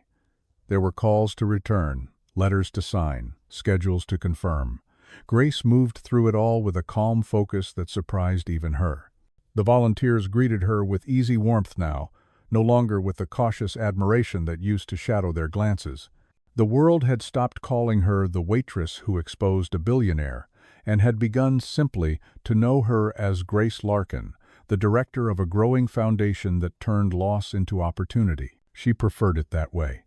There were calls to return, letters to sign, schedules to confirm. Grace moved through it all with a calm focus that surprised even her. The volunteers greeted her with easy warmth now, no longer with the cautious admiration that used to shadow their glances. The world had stopped calling her the waitress who exposed a billionaire, and had begun simply to know her as Grace Larkin, the director of a growing foundation that turned loss into opportunity. She preferred it that way.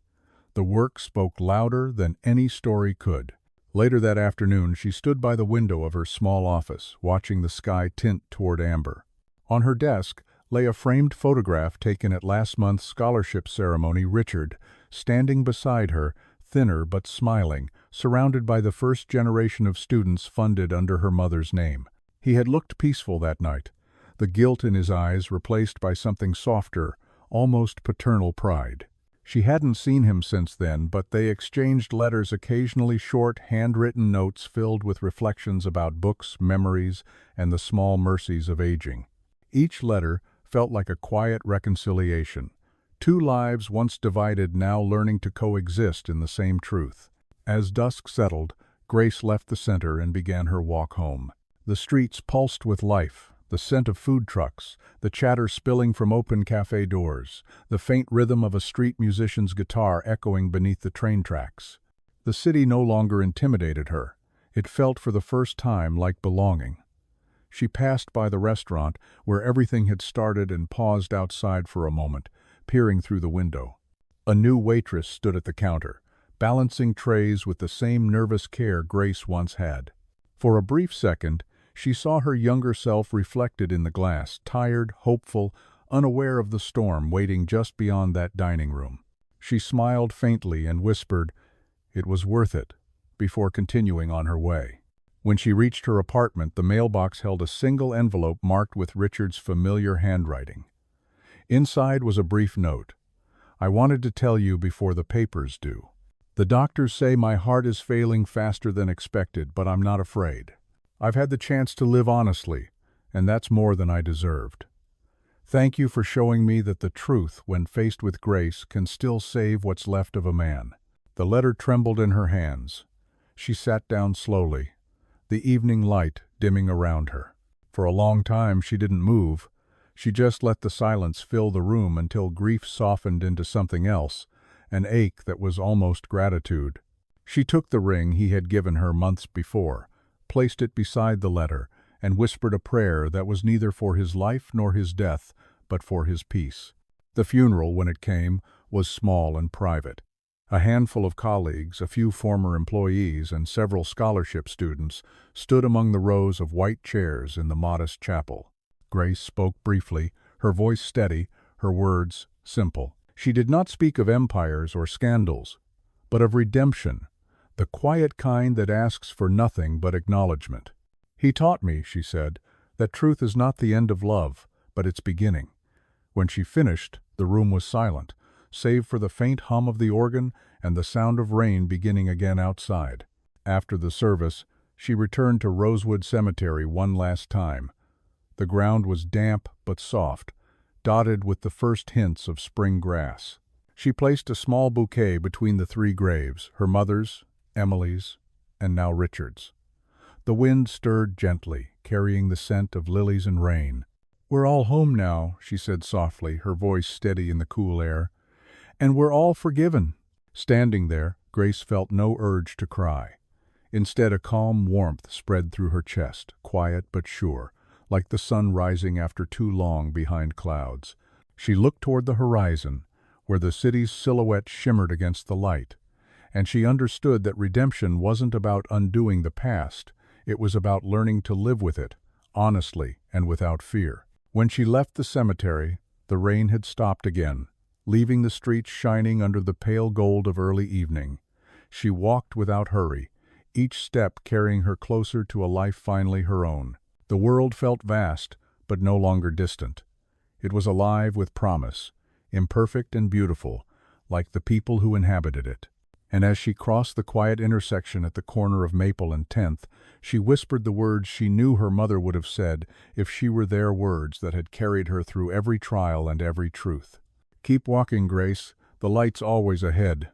The work spoke louder than any story could. Later that afternoon, she stood by the window of her small office, watching the sky tint toward amber. On her desk lay a framed photograph taken at last month's scholarship ceremony. Richard, standing beside her, thinner but smiling, surrounded by the first generation of students funded under her mother's name. He had looked peaceful that night, the guilt in his eyes replaced by something softer, almost paternal pride. She hadn't seen him since then, but they exchanged letters, occasionally short, handwritten notes filled with reflections about books, memories, and the small mercies of aging. Each letter felt like a quiet reconciliation. Two lives once divided now learning to coexist in the same truth. As dusk settled, Grace left the center and began her walk home. The streets pulsed with life, the scent of food trucks, the chatter spilling from open cafe doors, the faint rhythm of a street musician's guitar echoing beneath the train tracks. The city no longer intimidated her. It felt for the first time like belonging. She passed by the restaurant where everything had started and paused outside for a moment, peering through the window. A new waitress stood at the counter, balancing trays with the same nervous care Grace once had. For a brief second, she saw her younger self reflected in the glass, tired, hopeful, unaware of the storm waiting just beyond that dining room. She smiled faintly and whispered, "It was worth it," before continuing on her way. When she reached her apartment, the mailbox held a single envelope marked with Richard's familiar handwriting. Inside was a brief note. "I wanted to tell you before the papers do. The doctors say my heart is failing faster than expected, but I'm not afraid. I've had the chance to live honestly, and that's more than I deserved. Thank you for showing me that the truth, when faced with grace, can still save what's left of a man." The letter trembled in her hands. She sat down slowly, the evening light dimming around her. For a long time she didn't move. She just let the silence fill the room until grief softened into something else, an ache that was almost gratitude. She took the ring he had given her months before, placed it beside the letter, and whispered a prayer that was neither for his life nor his death, but for his peace. The funeral, when it came, was small and private. A handful of colleagues, a few former employees, and several scholarship students stood among the rows of white chairs in the modest chapel. Grace spoke briefly, her voice steady, her words simple. She did not speak of empires or scandals, but of redemption, the quiet kind that asks for nothing but acknowledgement. "He taught me," she said, "that truth is not the end of love, but its beginning." When she finished, the room was silent, save for the faint hum of the organ and the sound of rain beginning again outside. After the service, she returned to Rosewood Cemetery one last time. The ground was damp but soft, dotted with the first hints of spring grass. She placed a small bouquet between the three graves, her mother's, Emily's, and now Richard's. The wind stirred gently, carrying the scent of lilies and rain. "We're all home now," she said softly, her voice steady in the cool air. "And we're all forgiven." Standing there, Grace felt no urge to cry. Instead, a calm warmth spread through her chest, quiet but sure, like the sun rising after too long behind clouds. She looked toward the horizon, where the city's silhouette shimmered against the light, and she understood that redemption wasn't about undoing the past, it was about learning to live with it, honestly and without fear. When she left the cemetery, the rain had stopped again, leaving the streets shining under the pale gold of early evening. She walked without hurry, each step carrying her closer to a life finally her own. The world felt vast, but no longer distant. It was alive with promise, imperfect and beautiful, like the people who inhabited it. And as she crossed the quiet intersection at the corner of Maple and 10th, she whispered the words she knew her mother would have said if she were their words that had carried her through every trial and every truth. "Keep walking, Grace. The light's always ahead."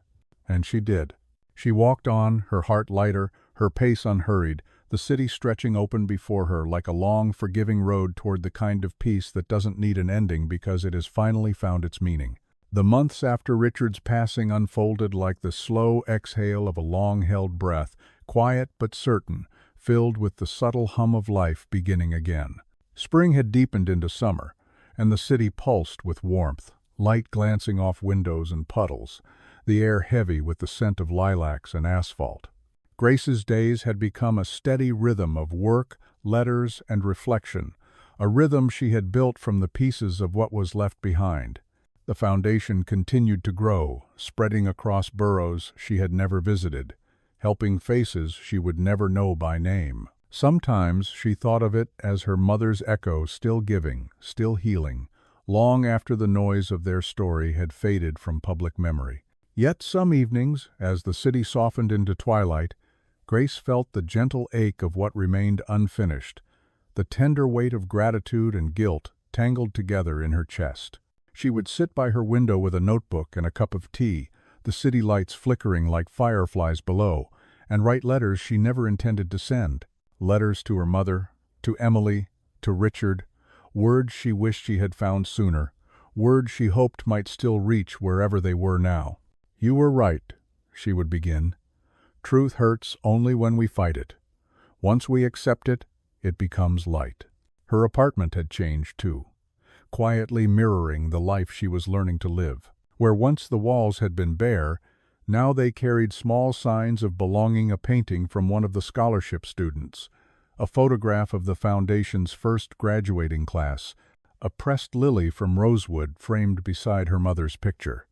And she did. She walked on, her heart lighter, her pace unhurried, the city stretching open before her like a long, forgiving road toward the kind of peace that doesn't need an ending because it has finally found its meaning. The months after Richard's passing unfolded like the slow exhale of a long-held breath, quiet but certain, filled with the subtle hum of life beginning again. Spring had deepened into summer, and the city pulsed with warmth, light glancing off windows and puddles, the air heavy with the scent of lilacs and asphalt. Grace's days had become a steady rhythm of work, letters, and reflection, a rhythm she had built from the pieces of what was left behind. The foundation continued to grow, spreading across boroughs she had never visited, helping faces she would never know by name. Sometimes she thought of it as her mother's echo, still giving, still healing, long after the noise of their story had faded from public memory. Yet some evenings, as the city softened into twilight, Grace felt the gentle ache of what remained unfinished, the tender weight of gratitude and guilt tangled together in her chest. She would sit by her window with a notebook and a cup of tea, the city lights flickering like fireflies below, and write letters she never intended to send. Letters to her mother, to Emily, to Richard, words she wished she had found sooner, words she hoped might still reach wherever they were now. "You were right," she would begin. "Truth hurts only when we fight it. Once we accept it, it becomes light." Her apartment had changed too, quietly mirroring the life she was learning to live. Where once the walls had been bare, now they carried small signs of belonging: a painting from one of the scholarship students, a photograph of the foundation's first graduating class, a pressed lily from Rosewood framed beside her mother's picture.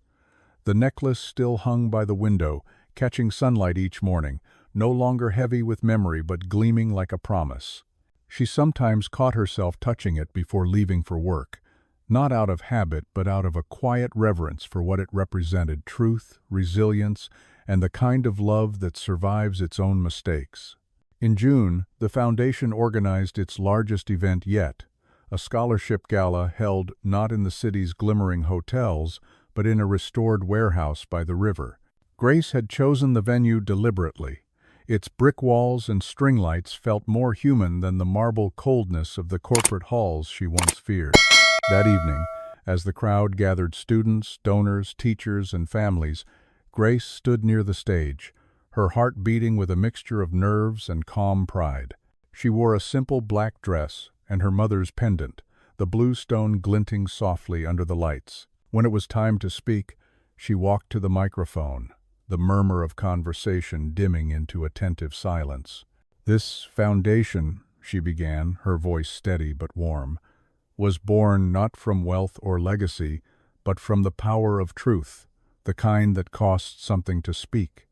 The necklace still hung by the window, catching sunlight each morning, no longer heavy with memory but gleaming like a promise. She sometimes caught herself touching it before leaving for work, not out of habit but out of a quiet reverence for what it represented: truth, resilience, and the kind of love that survives its own mistakes. In June, the foundation organized its largest event yet, a scholarship gala held not in the city's glimmering hotels, but in a restored warehouse by the river. Grace had chosen the venue deliberately. Its brick walls and string lights felt more human than the marble coldness of the corporate halls she once feared. That evening, as the crowd gathered students, donors, teachers, and families, Grace stood near the stage, her heart beating with a mixture of nerves and calm pride. She wore a simple black dress and her mother's pendant, the blue stone glinting softly under the lights. When it was time to speak, she walked to the microphone, the murmur of conversation dimming into attentive silence. "This foundation," she began, her voice steady but warm, "was born not from wealth or legacy, but from the power of truth, the kind that costs something to speak."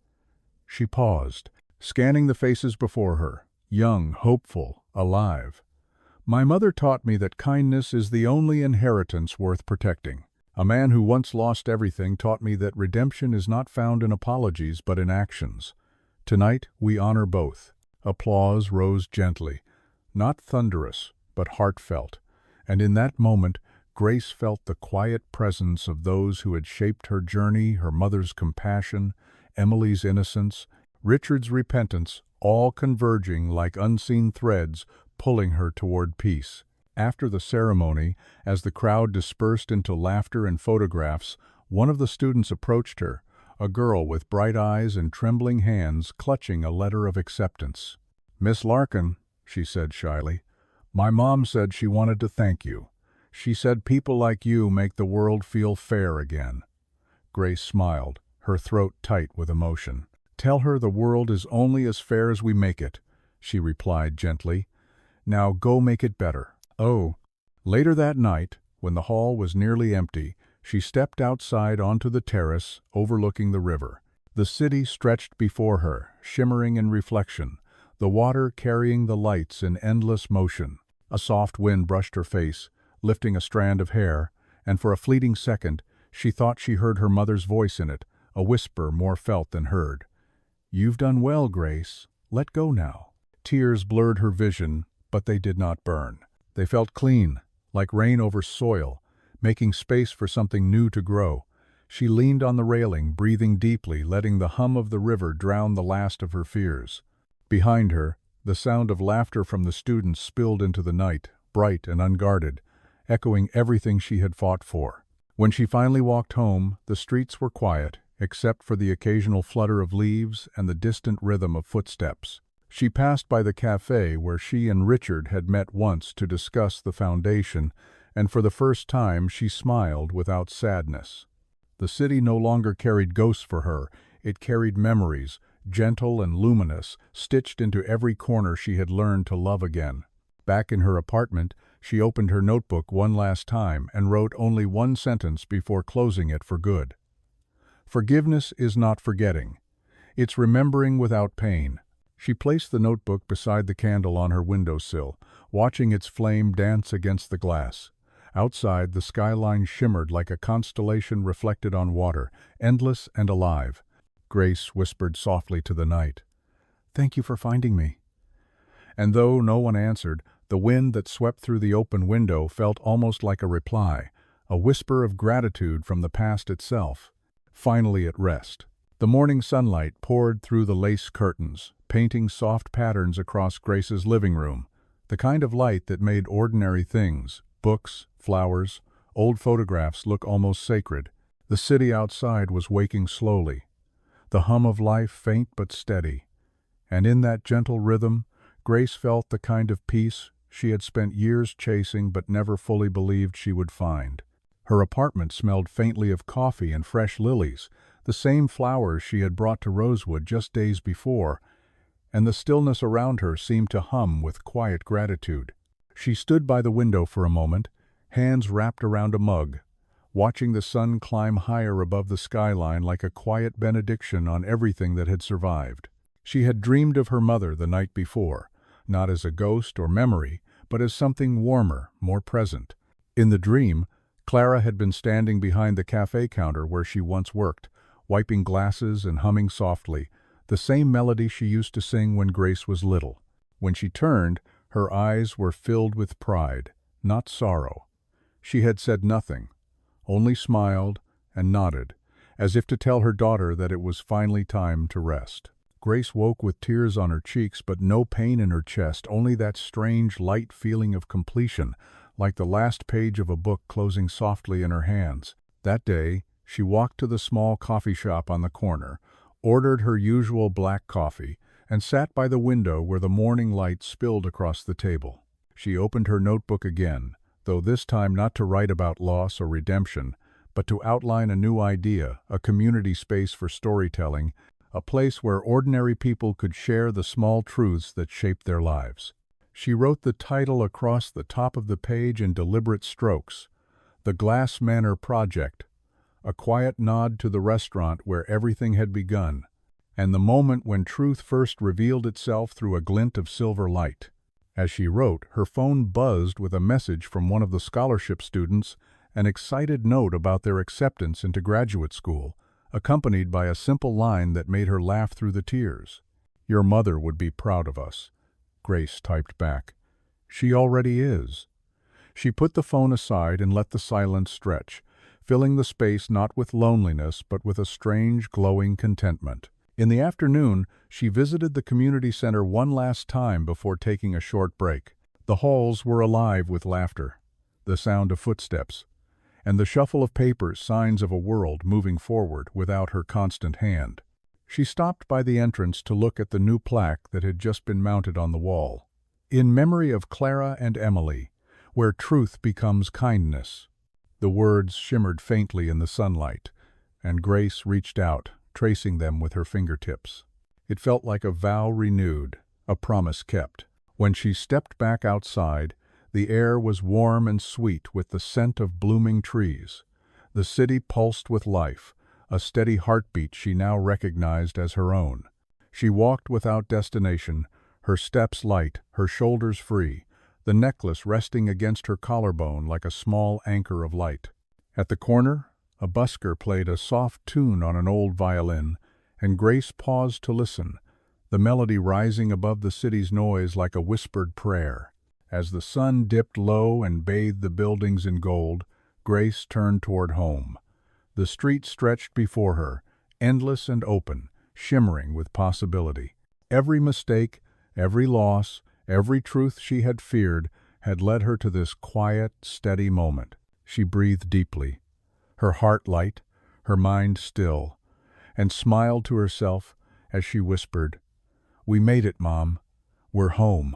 She paused, scanning the faces before her, young, hopeful, alive. "My mother taught me that kindness is the only inheritance worth protecting. A man who once lost everything taught me that redemption is not found in apologies but in actions. Tonight we honor both." Applause rose gently, not thunderous, but heartfelt, and in that moment Grace felt the quiet presence of those who had shaped her journey, her mother's compassion, Emily's innocence, Richard's repentance, all converging like unseen threads, pulling her toward peace. After the ceremony, as the crowd dispersed into laughter and photographs, one of the students approached her, a girl with bright eyes and trembling hands clutching a letter of acceptance. "Miss Larkin," she said shyly, "my mom said she wanted to thank you. She said people like you make the world feel fair again." Grace smiled, her throat tight with emotion. "Tell her the world is only as fair as we make it," she replied gently. "Now go make it better." Oh. Later that night, when the hall was nearly empty, she stepped outside onto the terrace overlooking the river. The city stretched before her, shimmering in reflection, the water carrying the lights in endless motion. A soft wind brushed her face, lifting a strand of hair, and for a fleeting second she thought she heard her mother's voice in it, a whisper more felt than heard. "You've done well, Grace. Let go now." Tears blurred her vision, but they did not burn. They felt clean, like rain over soil, making space for something new to grow. She leaned on the railing, breathing deeply, letting the hum of the river drown the last of her fears. Behind her, the sound of laughter from the students spilled into the night, bright and unguarded, echoing everything she had fought for. When she finally walked home, the streets were quiet, except for the occasional flutter of leaves and the distant rhythm of footsteps. She passed by the cafe where she and Richard had met once to discuss the foundation, and for the first time she smiled without sadness. The city no longer carried ghosts for her, it carried memories, gentle and luminous, stitched into every corner she had learned to love again. Back in her apartment, she opened her notebook one last time and wrote only one sentence before closing it for good. "Forgiveness is not forgetting. It's remembering without pain." She placed the notebook beside the candle on her windowsill, watching its flame dance against the glass. Outside, the skyline shimmered like a constellation reflected on water, endless and alive. Grace whispered softly to the night, "Thank you for finding me." And though no one answered, the wind that swept through the open window felt almost like a reply, a whisper of gratitude from the past itself. Finally at rest. The morning sunlight poured through the lace curtains, painting soft patterns across Grace's living room, the kind of light that made ordinary things, books, flowers, old photographs look almost sacred. The city outside was waking slowly, the hum of life faint but steady. And in that gentle rhythm, Grace felt the kind of peace she had spent years chasing but never fully believed she would find. Her apartment smelled faintly of coffee and fresh lilies, the same flowers she had brought to Rosewood just days before, and the stillness around her seemed to hum with quiet gratitude. She stood by the window for a moment, hands wrapped around a mug, watching the sun climb higher above the skyline like a quiet benediction on everything that had survived. She had dreamed of her mother the night before, not as a ghost or memory, but as something warmer, more present. In the dream, Clara had been standing behind the cafe counter where she once worked, wiping glasses and humming softly, the same melody she used to sing when Grace was little. When she turned, her eyes were filled with pride, not sorrow. She had said nothing, only smiled and nodded, as if to tell her daughter that it was finally time to rest. Grace woke with tears on her cheeks, but no pain in her chest, only that strange, light feeling of completion, like the last page of a book closing softly in her hands. That day, she walked to the small coffee shop on the corner, ordered her usual black coffee, and sat by the window where the morning light spilled across the table. She opened her notebook again, though this time not to write about loss or redemption, but to outline a new idea, a community space for storytelling, a place where ordinary people could share the small truths that shaped their lives. She wrote the title across the top of the page in deliberate strokes, The Glass Manor Project, a quiet nod to the restaurant where everything had begun, and the moment when truth first revealed itself through a glint of silver light. As she wrote, her phone buzzed with a message from one of the scholarship students, an excited note about their acceptance into graduate school, accompanied by a simple line that made her laugh through the tears. "Your mother would be proud of us," Grace typed back. "She already is." She put the phone aside and let the silence stretch, filling the space not with loneliness but with a strange, glowing contentment. In the afternoon, she visited the community center one last time before taking a short break. The halls were alive with laughter, the sound of footsteps, and the shuffle of papers, signs of a world moving forward without her constant hand. She stopped by the entrance to look at the new plaque that had just been mounted on the wall. "In memory of Clara and Emily, where truth becomes kindness." The words shimmered faintly in the sunlight, and Grace reached out, tracing them with her fingertips. It felt like a vow renewed, a promise kept. When she stepped back outside, the air was warm and sweet with the scent of blooming trees. The city pulsed with life, a steady heartbeat she now recognized as her own. She walked without destination, her steps light, her shoulders free, the necklace resting against her collarbone like a small anchor of light. At the corner, a busker played a soft tune on an old violin, and Grace paused to listen, the melody rising above the city's noise like a whispered prayer. As the sun dipped low and bathed the buildings in gold, Grace turned toward home. The street stretched before her, endless and open, shimmering with possibility. Every mistake, every loss, every truth she had feared had led her to this quiet, steady moment. She breathed deeply, her heart light, her mind still, and smiled to herself as she whispered, "We made it, Mom. We're home."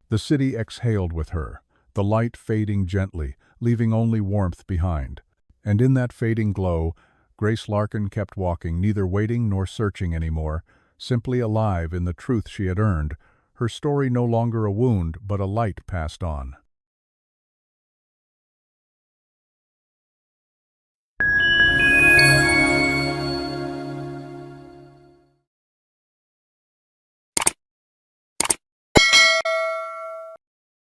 The city exhaled with her, the light fading gently, leaving only warmth behind. And in that fading glow, Grace Larkin kept walking, neither waiting nor searching anymore, simply alive in the truth she had earned, her story no longer a wound but a light passed on.